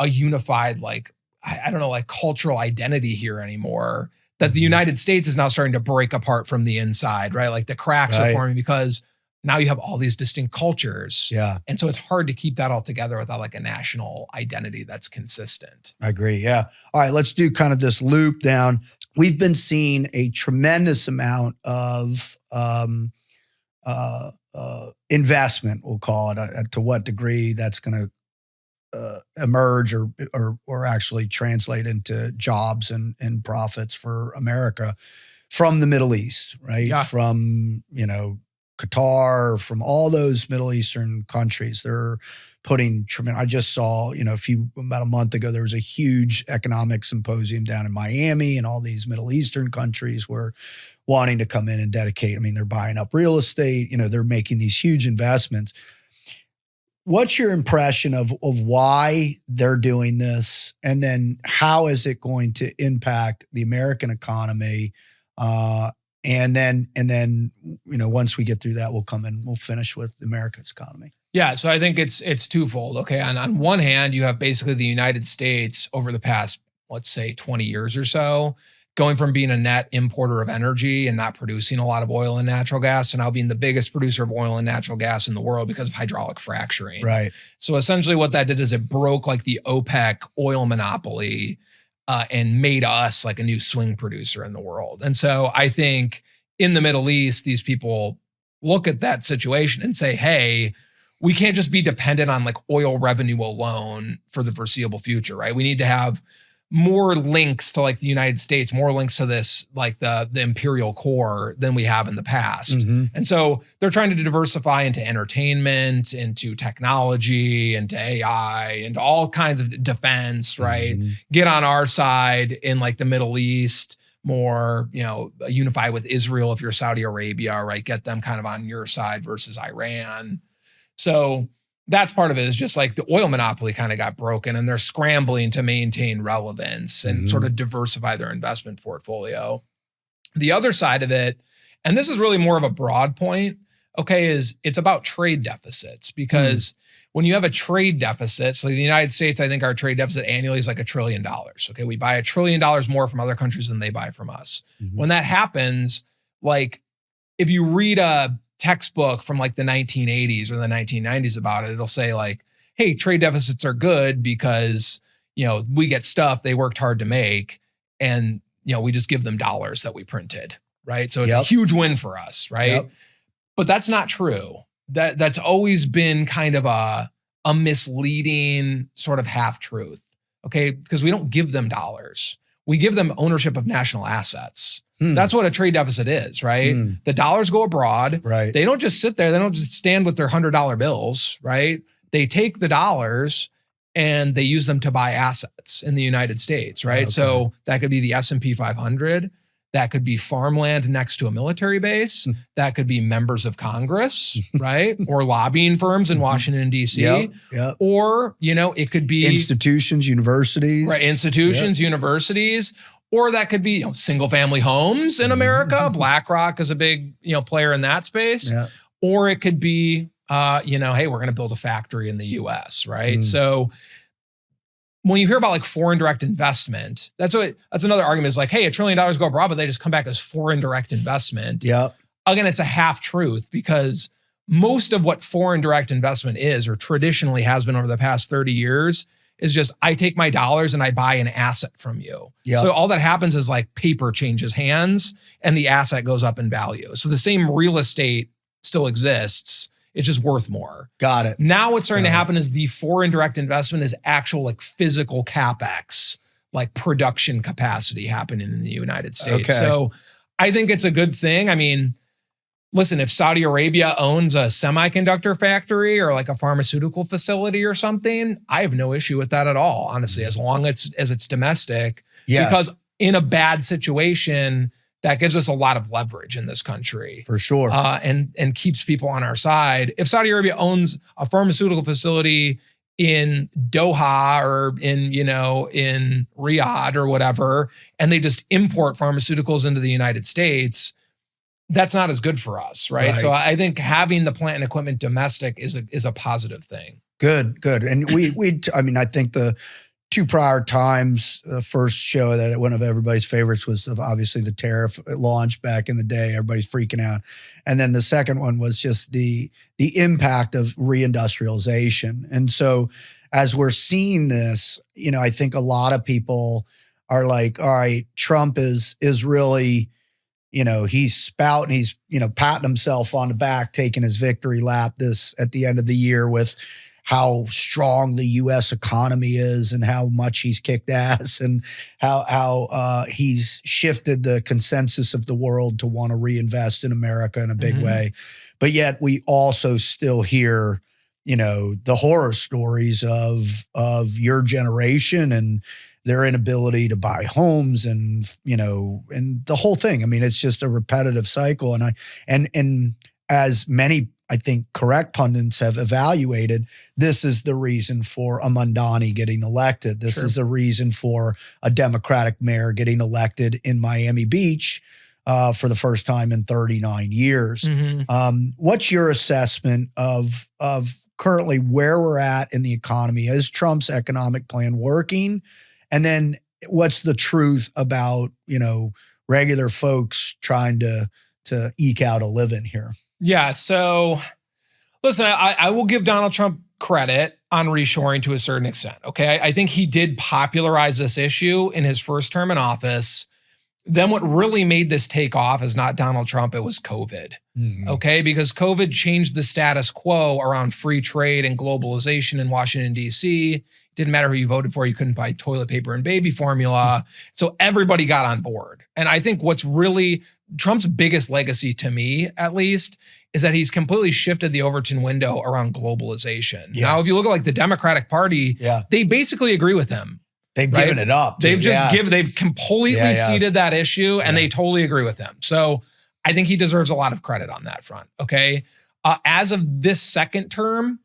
unified, like, I don't know, like cultural identity here anymore, that the United States is now starting to break apart from the inside, right? Like the cracks are forming because now you have all these distinct cultures. Yeah. And so it's hard to keep that all together without like a national identity that's consistent. I agree. Yeah. All right. Let's do kind of this loop down. We've been seeing a tremendous amount of investment, we'll call it. To what degree that's going to emerge or actually translate into jobs and profits for America from the Middle East, right? Yeah. From, Qatar, from all those Middle Eastern countries. They're putting tremendous. I just saw, about a month ago, there was a huge economic symposium down in Miami, and all these Middle Eastern countries were wanting to come in and dedicate. I mean, they're buying up real estate, they're making these huge investments. What's your impression of why they're doing this? And then how is it going to impact the American economy? And then, once we get through that, we'll finish with America's economy. Yeah. So I think it's twofold. Okay. On one hand, you have basically the United States over the past, let's say 20 years or so, going from being a net importer of energy and not producing a lot of oil and natural gas to now being the biggest producer of oil and natural gas in the world because of hydraulic fracturing. Right. So essentially what that did is it broke like the OPEC oil monopoly and made us like a new swing producer in the world. And so I think in the Middle East, these people look at that situation and say, hey, we can't just be dependent on like oil revenue alone for the foreseeable future, right? We need to have more links to like the United States, more links to this, like the imperial core than we have in the past. Mm-hmm. And so they're trying to diversify into entertainment, into technology, into AI, into all kinds of defense, right? Mm-hmm. Get on our side in like the Middle East, more, unify with Israel if you're Saudi Arabia, right? Get them kind of on your side versus Iran. So that's part of it, is just like the oil monopoly kind of got broken and they're scrambling to maintain relevance and sort of diversify their investment portfolio. The other side of it, and this is really more of a broad point, okay, is it's about trade deficits, because when you have a trade deficit, so the United States, I think our trade deficit annually is like $1 trillion. Okay, we buy $1 trillion more from other countries than they buy from us. Mm-hmm. When that happens, like if you read a textbook from like the 1980s or the 1990s about it, it'll say like, hey, trade deficits are good because, we get stuff they worked hard to make and, we just give them dollars that we printed, right? So it's a huge win for us, right? Yep. But that's not true. That's always been kind of a misleading sort of half-truth, okay? Because we don't give them dollars. We give them ownership of national assets. That's what a trade deficit is, right? The dollars go abroad. Right. They don't just sit there. They don't just stand with their $100 bills, right? They take the dollars and they use them to buy assets in the United States, right? Okay. So that could be the S&P 500. That could be farmland next to a military base. That could be members of Congress, right? Or lobbying firms in Washington, D.C. Yep. Or, it could be institutions, universities. Right, institutions, universities. Or that could be single family homes in America. BlackRock is a big player in that space. Yeah. Or it could be, hey, we're going to build a factory in the U.S., right? So when you hear about like foreign direct investment, that's another argument, is like, hey, $1 trillion go abroad, but they just come back as foreign direct investment. Yeah. Again, it's a half truth, because most of what foreign direct investment is, or traditionally has been over the past 30 years, is just, I take my dollars and I buy an asset from you. Yep. So all that happens is like paper changes hands and the asset goes up in value. So the same real estate still exists. It's just worth more. Got it. Now what's starting to happen is the foreign direct investment is actual like physical CapEx, like production capacity happening in the United States. Okay. So I think it's a good thing. I mean, listen, if Saudi Arabia owns a semiconductor factory or like a pharmaceutical facility or something, I have no issue with that at all, honestly, as long as it's domestic. Yes. Because in a bad situation, that gives us a lot of leverage in this country. For sure. And keeps people on our side. If Saudi Arabia owns a pharmaceutical facility in Doha or in Riyadh or whatever, and they just import pharmaceuticals into the United States, that's not as good for us, right? So I think having the plant and equipment domestic is a positive thing. Good. And I think the two prior times. The first show that one of everybody's favorites was obviously the tariff launch back in the day. Everybody's freaking out. And then the second one was just the impact of reindustrialization. And so as we're seeing this, I think a lot of people are like, all right, Trump is really, he's spouting, he's, patting himself on the back, taking his victory lap at the end of the year with how strong the U.S. economy is and how much he's kicked ass and how he's shifted the consensus of the world to want to reinvest in America in a big way. But yet we also still hear, the horror stories of your generation and their inability to buy homes and the whole thing. I mean, it's just a repetitive cycle. And as many, I think, correct pundits have evaluated, this is the reason for a Mamdani getting elected. This is the reason for a Democratic mayor getting elected in Miami Beach for the first time in 39 years. What's your assessment of currently where we're at in the economy? Is Trump's economic plan working? And then what's the truth about, regular folks trying to eke out a living here? Yeah. So listen, I will give Donald Trump credit on reshoring to a certain extent. Okay. I think he did popularize this issue in his first term in office. Then what really made this take off is not Donald Trump, it was COVID. Okay. Because COVID changed the status quo around free trade and globalization in Washington, D.C. Didn't matter who you voted for. You couldn't buy toilet paper and baby formula. So everybody got on board. And I think what's really Trump's biggest legacy, to me at least, is that he's completely shifted the Overton window around globalization. Yeah. Now, if you look at the Democratic Party, they basically agree with him. They've given it up. They've they've completely ceded that issue and they totally agree with him. So I think he deserves a lot of credit on that front. Okay. As of this second term,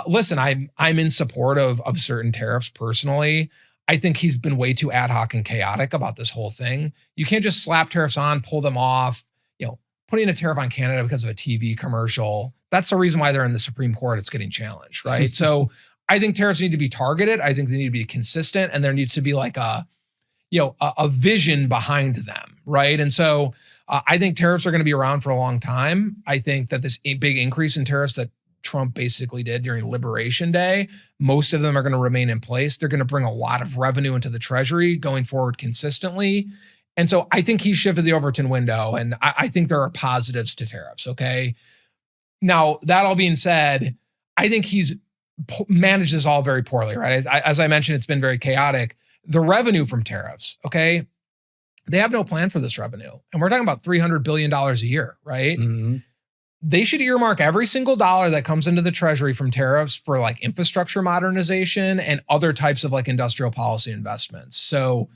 listen, I'm in support of certain tariffs personally. I think he's been way too ad hoc and chaotic about this whole thing. You can't just slap tariffs on, pull them off. Putting a tariff on Canada because of a TV commercial, that's the reason why they're in the Supreme Court. It's getting challenged, right? So I think tariffs need to be targeted. I think they need to be consistent, and there needs to be a vision behind them, right? And so I think tariffs are going to be around for a long time. I think that this big increase in tariffs that Trump basically did during Liberation Day, most of them are going to remain in place. They're going to bring a lot of revenue into the Treasury going forward consistently. And so I think he shifted the Overton window, and I think there are positives to tariffs, okay? Now, that all being said, I think he's managed this all very poorly, right? As I mentioned, it's been very chaotic. The revenue from tariffs, okay? They have no plan for this revenue. And we're talking about $300 billion a year, right? They should earmark every single dollar that comes into the Treasury from tariffs for infrastructure modernization and other types of industrial policy investments. So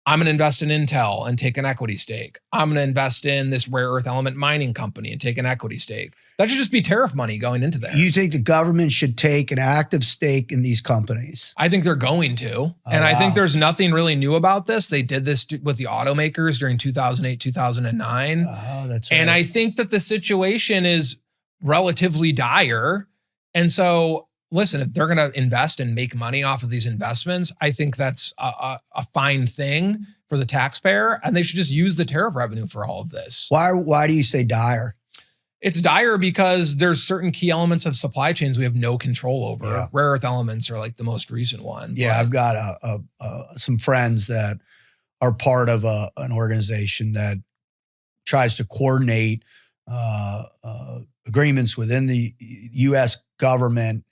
I'm going to invest in Intel and take an equity stake. I'm going to invest in this rare earth element mining company and take an equity stake. That should just be tariff money going into there. You think the government should take an active stake in these companies? I think they're going to. I think there's nothing really new about this. They did this with the automakers during 2008, 2009. Oh, that's right. And I think that the situation is relatively dire. And so listen, if they're going to invest and make money off of these investments, I think that's a fine thing for the taxpayer, and they should just use the tariff revenue for all of this. Why do you say dire? It's dire because there's certain key elements of supply chains we have no control over. Yeah. Rare earth elements are the most recent one. Yeah, I've got some friends that are part of an organization that tries to coordinate agreements within the U.S. government,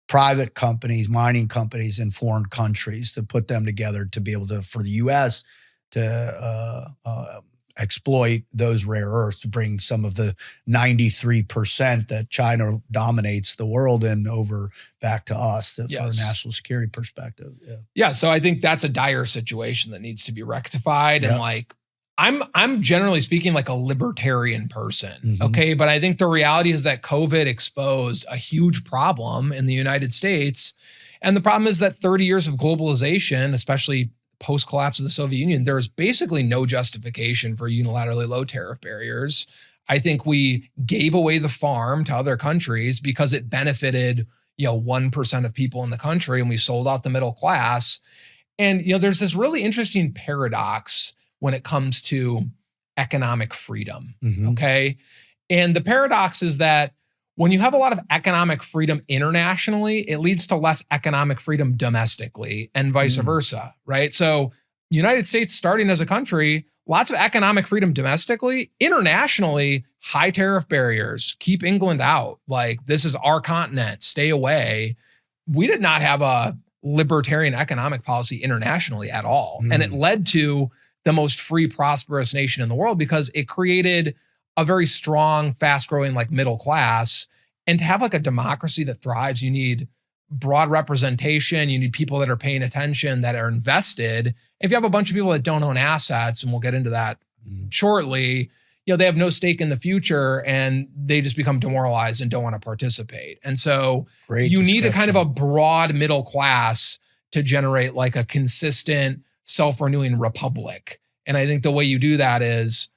private companies, mining companies in foreign countries, to put them together to be able to, for the U.S. to exploit those rare earths, to bring some of the 93% that China dominates the world in over back to us for a national security perspective. Yeah. So I think that's a dire situation that needs to be rectified. And I'm generally speaking a libertarian person, okay? But I think the reality is that COVID exposed a huge problem in the United States. And the problem is that 30 years of globalization, especially post-collapse of the Soviet Union, there was basically no justification for unilaterally low tariff barriers. I think we gave away the farm to other countries because it benefited 1% of people in the country, and we sold out the middle class. And, there's this really interesting paradox when it comes to economic freedom. Mhm. Okay. And the paradox is that when you have a lot of economic freedom internationally, it leads to less economic freedom domestically and vice versa, right? So United States starting as a country, lots of economic freedom domestically, internationally, high tariff barriers, keep England out. Like, this is our continent, stay away. We did not have a libertarian economic policy internationally at all. And it led to the most free, prosperous nation in the world because it created a very strong, fast-growing like middle class. And to have like a democracy that thrives, you need broad representation. You need people that are paying attention, that are invested. If you have a bunch of people that don't own assets, and we'll get into that shortly, they have no stake in the future and they just become demoralized and don't want to participate. And so you need a kind of a broad middle class to generate like a consistent, self-renewing republic. And I think the way you do that is,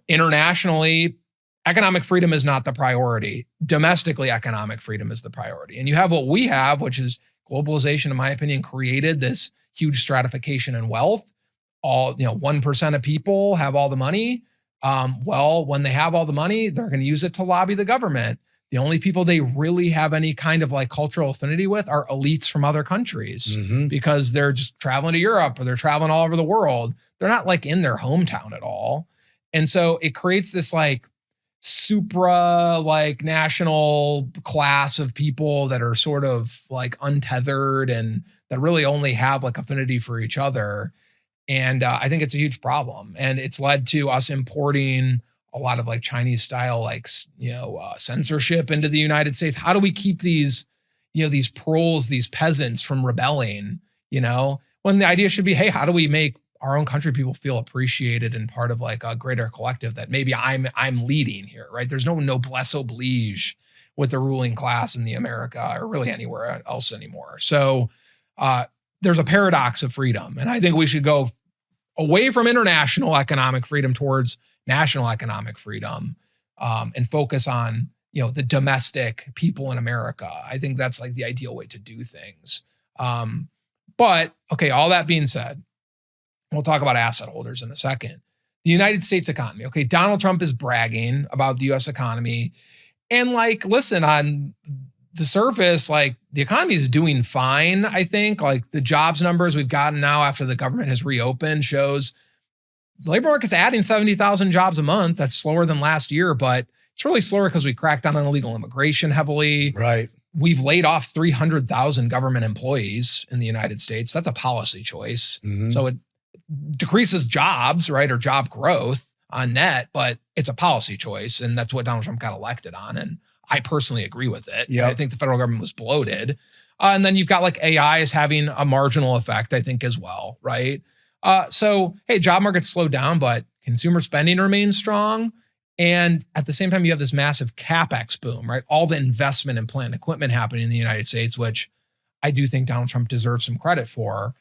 internationally, economic freedom is not the priority. Domestically, economic freedom is the priority. And you have what we have, which is globalization, in my opinion, created this huge stratification in wealth. All, 1% of people have all the money. Well, when they have all the money, they're going to use it to lobby the government. The only people they really have any kind of like cultural affinity with are elites from other countries because they're just traveling to Europe or they're traveling all over the world. They're not like in their hometown at all. And so it creates this like supra like national class of people that are sort of like untethered and that really only have like affinity for each other. And I think it's a huge problem. And it's led to us importing a lot of like Chinese style, like, censorship into the United States. How do we keep these, these proles, these peasants from rebelling, when the idea should be, hey, how do we make our own country people feel appreciated and part of like a greater collective that maybe I'm leading here, right? There's no noblesse oblige with the ruling class in the America or really anywhere else anymore. So there's a paradox of freedom. And I think we should go away from international economic freedom towards national economic freedom and focus on, the domestic people in America. I think that's like the ideal way to do things. But okay, all that being said, we'll talk about asset holders in a second. The United States economy. Okay, Donald Trump is bragging about the US economy. And like, listen, on the surface, like the economy is doing fine, I think. Like the jobs numbers we've gotten now after the government has reopened shows the labor market's adding 70,000 jobs a month. That's slower than last year, but it's really slower because we cracked down on illegal immigration heavily. Right. We've laid off 300,000 government employees in the United States. That's a policy choice. So it decreases jobs, right, or job growth on net, but it's a policy choice. And that's what Donald Trump got elected on. And I personally agree with it. Yep. I think the federal government was bloated. And then you've got like AI is having a marginal effect, I think, as well, right? So, hey, job market slowed down, but consumer spending remains strong. And at the same time, you have this massive CapEx boom, right? All the investment in plant and equipment happening in the United States, which I do think Donald Trump deserves some credit for.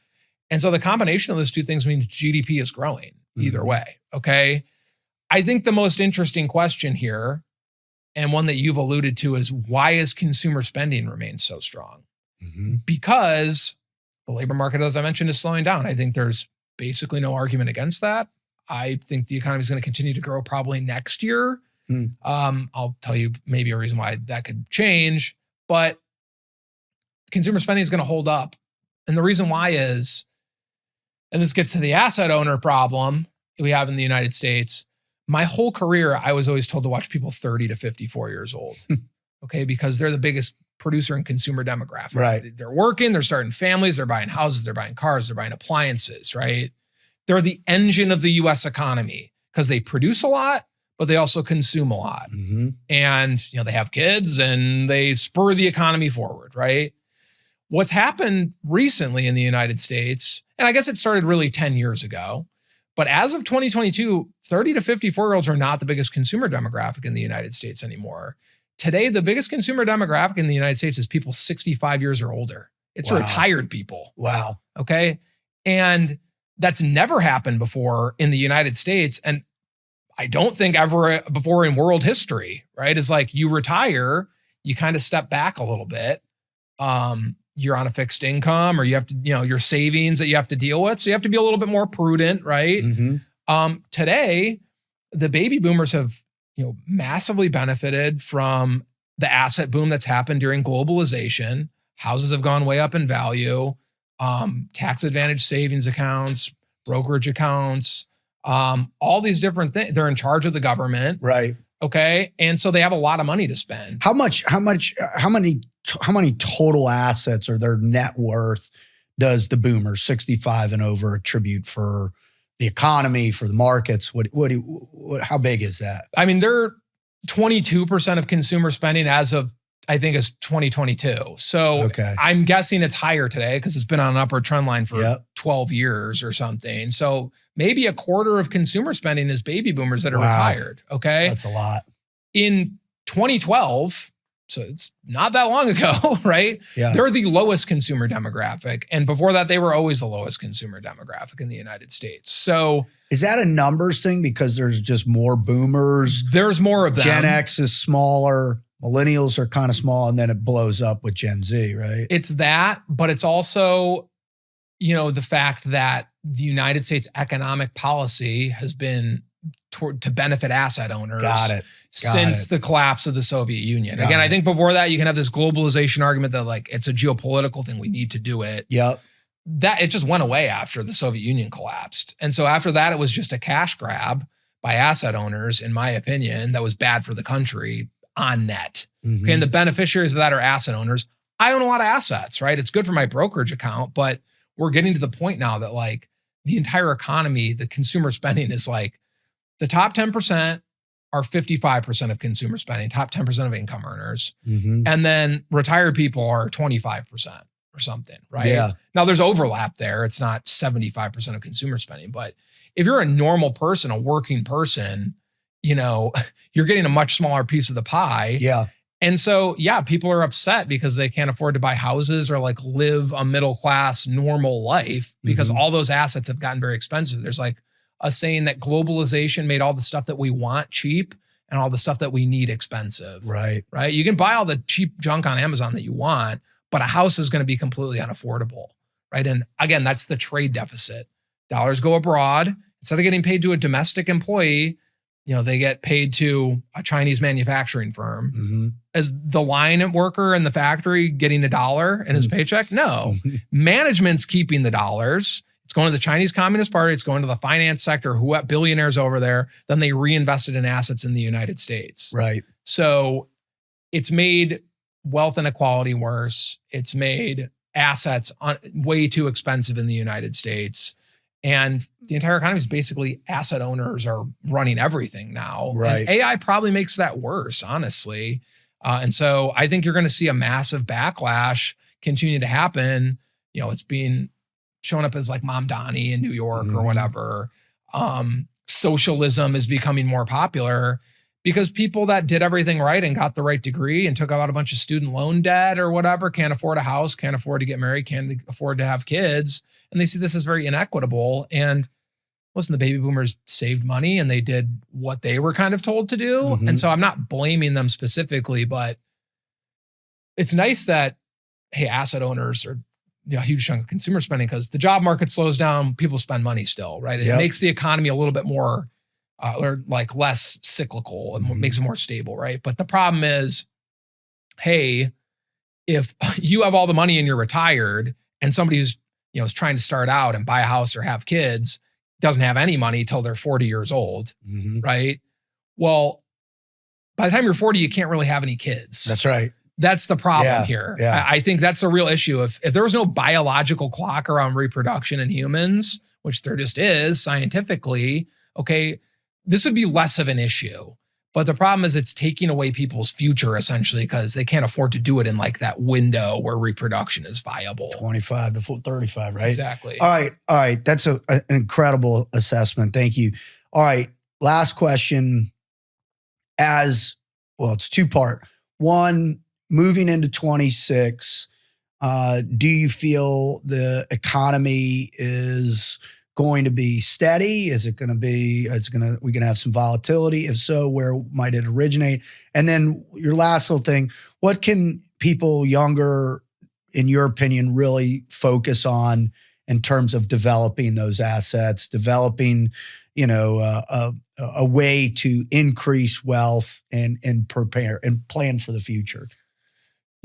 And so the combination of those two things means GDP is growing either way, okay? I think the most interesting question here, and one that you've alluded to, is why is consumer spending remain so strong? Because the labor market, as I mentioned, is slowing down. I think there's basically no argument against that. I think the economy is going to continue to grow probably next year. I'll tell you maybe a reason why that could change, but consumer spending is going to hold up. And the reason why is, and this gets to the asset owner problem we have in the United States. My whole career, I was always told to watch people 30 to 54 years old. Okay. Because they're the biggest producer and consumer demographic. Right. They're working, they're starting families, they're buying houses, they're buying cars, they're buying appliances, right? They're the engine of the US economy because they produce a lot, but they also consume a lot. And, they have kids and they spur the economy forward, right? What's happened recently in the United States, and I guess it started really 10 years ago, but as of 2022, 30 to 54-year-olds are not the biggest consumer demographic in the United States anymore. Today, the biggest consumer demographic in the United States is people 65 years or older. It's retired people. Wow. Okay. And that's never happened before in the United States. And I don't think ever before in world history, right? It's like you retire, you kind of step back a little bit. You're on a fixed income, or you have to, your savings that you have to deal with. So you have to be a little bit more prudent, right? Today, the baby boomers have, massively benefited from the asset boom that's happened during globalization. Houses have gone way up in value, tax advantage savings accounts, brokerage accounts, all these different things. They're in charge of the government. Right. Okay. And so they have a lot of money to spend. How many total assets or their net worth does the boomers 65 and over attribute for the economy, for the markets? How big is that? I mean, they're 22% of consumer spending as of, I think, is 2022. So okay. I'm guessing it's higher today because it's been on an upward trend line for 12 years or something. So maybe a quarter of consumer spending is baby boomers that are retired. Okay. That's a lot. In 2012, so it's not that long ago, right? Yeah. They're the lowest consumer demographic. And before that, they were always the lowest consumer demographic in the United States. So is that a numbers thing because there's just more boomers? There's more of them. Gen X is smaller. Millennials are kind of small, and then it blows up with Gen Z, right? It's that, but it's also, the fact that the United States economic policy has been to benefit asset owners. Got it. Since the collapse of the Soviet Union. Again, I think before that, you can have this globalization argument that like it's a geopolitical thing. We need to do it. Yep. That it just went away after the Soviet Union collapsed. And so after that, it was just a cash grab by asset owners, in my opinion, that was bad for the country on net. Okay, and the beneficiaries of that are asset owners. I own a lot of assets, right? It's good for my brokerage account, but we're getting to the point now that like the entire economy, the consumer spending is like the top 10% are 55% of consumer spending, top 10% of income earners. And then retired people are 25% or something, right? Yeah. Now there's overlap there. It's not 75% of consumer spending, but if you're a normal person, a working person, you're getting a much smaller piece of the pie. Yeah. And so, people are upset because they can't afford to buy houses or like live a middle class normal life because all those assets have gotten very expensive. There's like a saying that globalization made all the stuff that we want cheap and all the stuff that we need expensive. Right. Right. You can buy all the cheap junk on Amazon that you want, but a house is going to be completely unaffordable. Right. And again, that's the trade deficit. Dollars go abroad. Instead of getting paid to a domestic employee, they get paid to a Chinese manufacturing firm. As the line worker in the factory getting $1 in his paycheck? No. Management's keeping the dollars. It's going to the Chinese Communist Party. It's going to the finance sector, who have billionaires over there. Then they reinvested in assets in the United States. Right. So it's made wealth inequality worse. It's made assets way too expensive in the United States. And the entire economy is basically asset owners are running everything now. Right. And AI probably makes that worse, honestly. And so I think you're going to see a massive backlash continue to happen. It's being shown up as like Mom Donnie in New York or whatever. Socialism is becoming more popular because people that did everything right and got the right degree and took out a bunch of student loan debt or whatever, can't afford a house, can't afford to get married, can't afford to have kids. And they see this as very inequitable. And listen, the baby boomers saved money and they did what they were kind of told to do. And so I'm not blaming them specifically, but it's nice that, hey, asset owners are a huge chunk of consumer spending because the job market slows down, people spend money still, right? It makes the economy a little bit more or like less cyclical and makes it more stable, right? But the problem is, hey, if you have all the money and you're retired and somebody who's is trying to start out and buy a house or have kids, doesn't have any money till they're 40 years old, right? Well, by the time you're 40, you can't really have any kids. That's right. That's the problem here. Yeah. I think that's the real issue. If there was no biological clock around reproduction in humans, which there just is scientifically, okay, this would be less of an issue. But the problem is it's taking away people's future essentially because they can't afford to do it in like that window where reproduction is viable. 25 to 35, right? Exactly. All right. That's an incredible assessment. Thank you. All right. Last question. It's two-part. One, moving into 26, do you feel the economy is going to be steady? Is it going to be, we're going to have some volatility? If so, where might it originate? And then your last little thing, what can people younger in your opinion, really focus on in terms of developing those assets, developing, a way to increase wealth and prepare and plan for the future?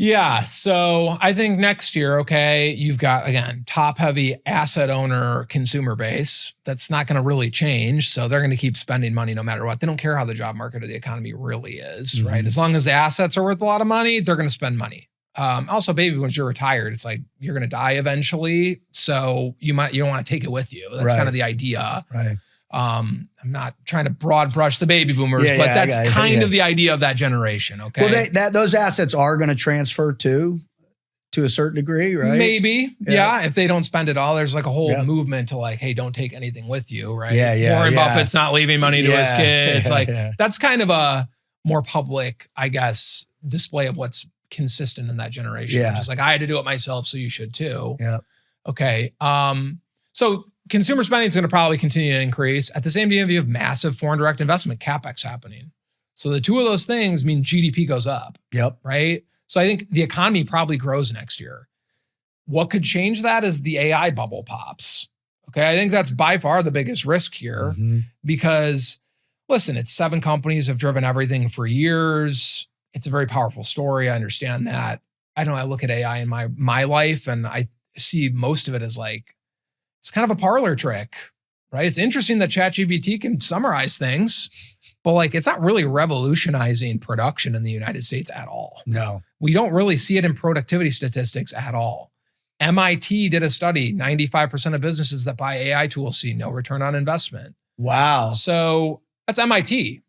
Yeah. So I think next year, okay, you've got, again, top heavy asset owner consumer base. That's not going to really change. So they're going to keep spending money no matter what. They don't care how the job market or the economy really is, right? As long as the assets are worth a lot of money, they're going to spend money. Also, baby, once you're retired, it's like you're going to die eventually. So you don't want to take it with you. That's kind of the idea. Right. I'm not trying to broad brush the baby boomers, but that's kind of the idea of that generation. Okay. Well, those assets are going to transfer to a certain degree, right? Maybe. Yeah. If they don't spend it all, there's like a whole movement to like, hey, don't take anything with you. Right. Warren Buffett's not leaving money to his kids. That's kind of a more public, I guess, display of what's consistent in that generation. Which is like, I had to do it myself, so you should too. Yeah. Okay. So consumer spending is going to probably continue to increase. At the same time, you have massive foreign direct investment, CapEx happening. So the two of those things mean GDP goes up. Yep. Right? So I think the economy probably grows next year. What could change that is the AI bubble pops. Okay. I think that's by far the biggest risk here because, listen, it's 7 companies have driven everything for years. It's a very powerful story. I understand that. I look at AI in my life and I see most of it as like, it's kind of a parlor trick, right? It's interesting that ChatGPT can summarize things, but like it's not really revolutionizing production in the United States at all. No. We don't really see it in productivity statistics at all. MIT did a study, 95% of businesses that buy AI tools see no return on investment. Wow. So that's MIT,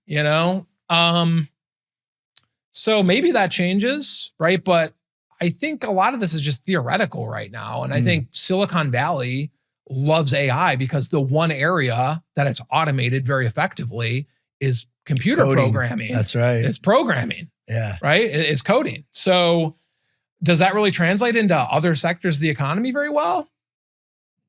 So maybe that changes, right? But I think a lot of this is just theoretical right now. And I think Silicon Valley loves AI because the one area that it's automated very effectively is computer programming. That's right. It's programming. Yeah. Right? It's coding. So does that really translate into other sectors of the economy very well?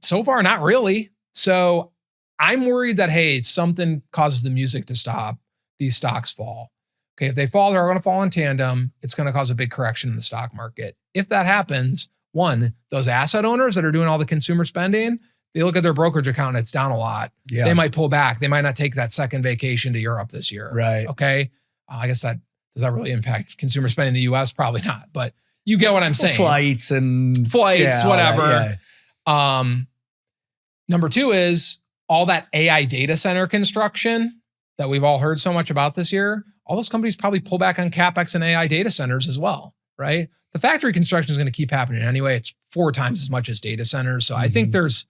So far, not really. So I'm worried that, hey, something causes the music to stop. These stocks fall. Okay, if they fall, they're going to fall in tandem. It's going to cause a big correction in the stock market. If that happens, one, those asset owners that are doing all the consumer spending, they look at their brokerage account and it's down a lot. Yeah. They might pull back. They might not take that second vacation to Europe this year. Right. Okay. I guess does that really impact consumer spending in the US? Probably not, but you get what I'm saying. Flights, whatever. Number 2 is all that AI data center construction that we've all heard so much about this year. All those companies probably pull back on CapEx and AI data centers as well, right? The factory construction is going to keep happening anyway. It's 4 times as much as data centers. So I think there's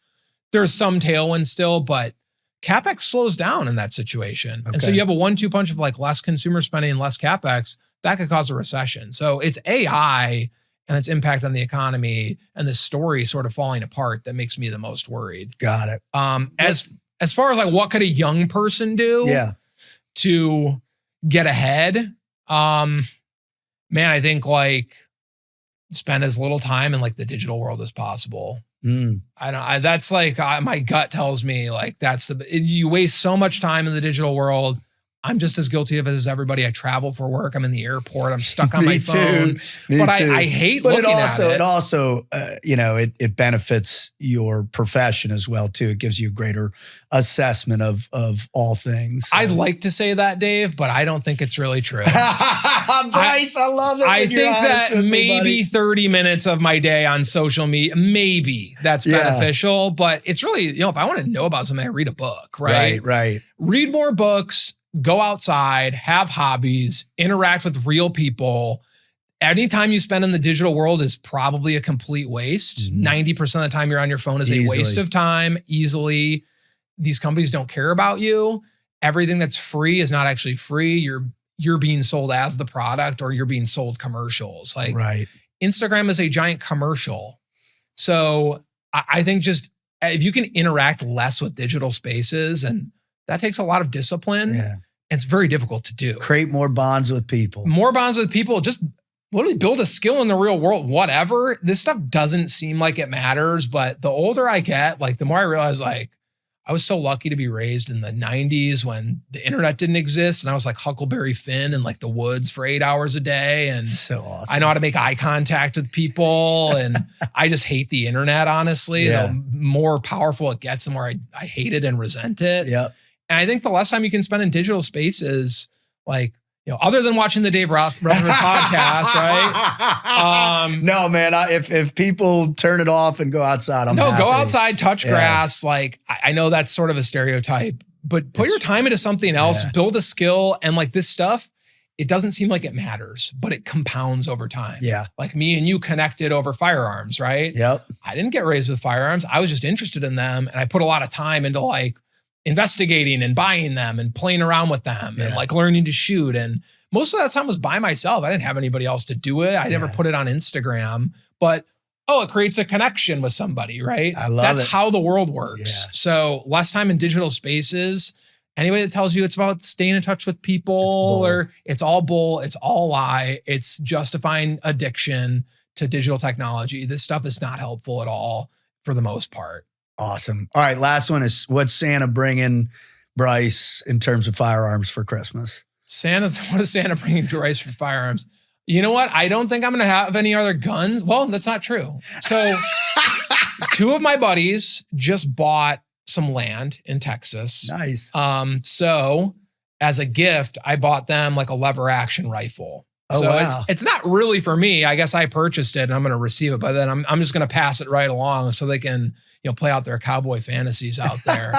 some tailwind still, but CapEx slows down in that situation. Okay. And so you have a 1-2 punch of like less consumer spending and less CapEx. That could cause a recession. So it's AI and its impact on the economy and the story sort of falling apart that makes me the most worried. Got it. As far as like what could a young person do to get ahead? Man, I think like spend as little time in like the digital world as possible. That's like my gut tells me like you waste so much time in the digital world. I'm just as guilty of it as everybody. I travel for work. I'm in the airport. I'm stuck on my phone. But I hate looking at it. It also, it benefits your profession as well too. It gives you a greater assessment of all things. So. I'd like to say that, Dave, but I don't think it's really true. Bryce, I love it. I think that maybe 30 minutes of my day on social media, maybe that's beneficial, but it's really, if I want to know about something, I read a book, right? Right. Read more books. Go outside, have hobbies, interact with real people. Any time you spend in the digital world is probably a complete waste. 90% of the time you're on your phone is a waste of time, easily. These companies don't care about you. Everything that's free is not actually free. You're being sold as the product or you're being sold commercials. Like Instagram is a giant commercial. So I think just if you can interact less with digital spaces, and that takes a lot of discipline. Yeah. It's very difficult to do. Create more bonds with people. Just literally build a skill in the real world, whatever. This stuff doesn't seem like it matters, but the older I get, like the more I realize like I was so lucky to be raised in the 90s when the internet didn't exist. And I was like Huckleberry Finn in like the woods for 8 hours a day. And So awesome. I know how to make eye contact with people. And I just hate the internet, honestly. Yeah. The more powerful it gets, the more I hate it and resent it. Yep. And I think the less time you can spend in digital spaces, like, other than watching the Dave Rutherford podcast, right? No, man. If people turn it off and go outside, I'm happy. Go outside, touch grass. Like, I know that's sort of a stereotype, but put your time into something else, build a skill. And like this stuff, it doesn't seem like it matters, but it compounds over time. Yeah. Like me and you connected over firearms, right? Yep. I didn't get raised with firearms. I was just interested in them. And I put a lot of time into like investigating and buying them and playing around with them and like learning to shoot. And most of that time was by myself. I didn't have anybody else to do it. I never put it on Instagram, but it creates a connection with somebody, right? I love That's it. how the world works. Yeah. So less time in digital spaces. Anybody that tells you it's about staying in touch with people or it's all bull, it's all lie, it's justifying addiction to digital technology. This stuff is not helpful at all for the most part. Awesome. All right. Last one is, what's Santa bringing Bryce in terms of firearms for Christmas? What is Santa bringing Bryce for firearms? You know what? I don't think I'm going to have any other guns. Well, that's not true. So 2 of my buddies just bought some land in Texas. Nice. So as a gift, I bought them like a lever action rifle. Oh, so wow. it's not really for me. I guess I purchased it and I'm going to receive it, but then I'm just going to pass it right along so they can, play out their cowboy fantasies out there.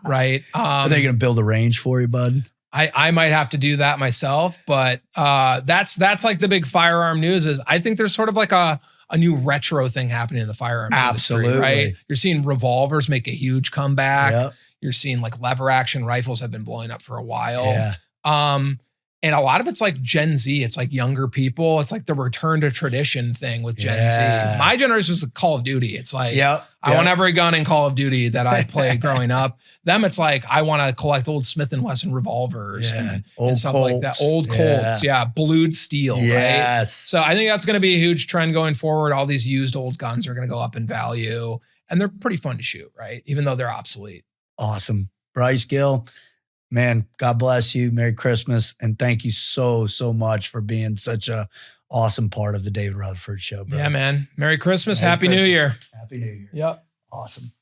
Right. Are they going to build a range for you, bud? I might have to do that myself, but that's like the big firearm news is I think there's sort of like a new retro thing happening in the firearms industry, right? You're seeing revolvers make a huge comeback. Yep. You're seeing like lever action rifles have been blowing up for a while. Yeah. And a lot of it's like Gen Z. It's like younger people. It's like the return to tradition thing with Gen Z. My generation was Call of Duty. It's like, I want every gun in Call of Duty that I played growing up. Them, it's like, I want to collect old Smith & Wesson revolvers and stuff Colts. like that. Old Colts. Yeah. Blued steel. Yes. Right. So I think that's going to be a huge trend going forward. All these used old guns are going to go up in value and they're pretty fun to shoot, right? Even though they're obsolete. Awesome. Bryce Gill. Man, God bless you. Merry Christmas. And thank you so, so much for being such a awesome part of the David Rutherford Show, bro. Yeah, man. Merry Christmas. Happy New Year. Happy New Year. Yep. Awesome.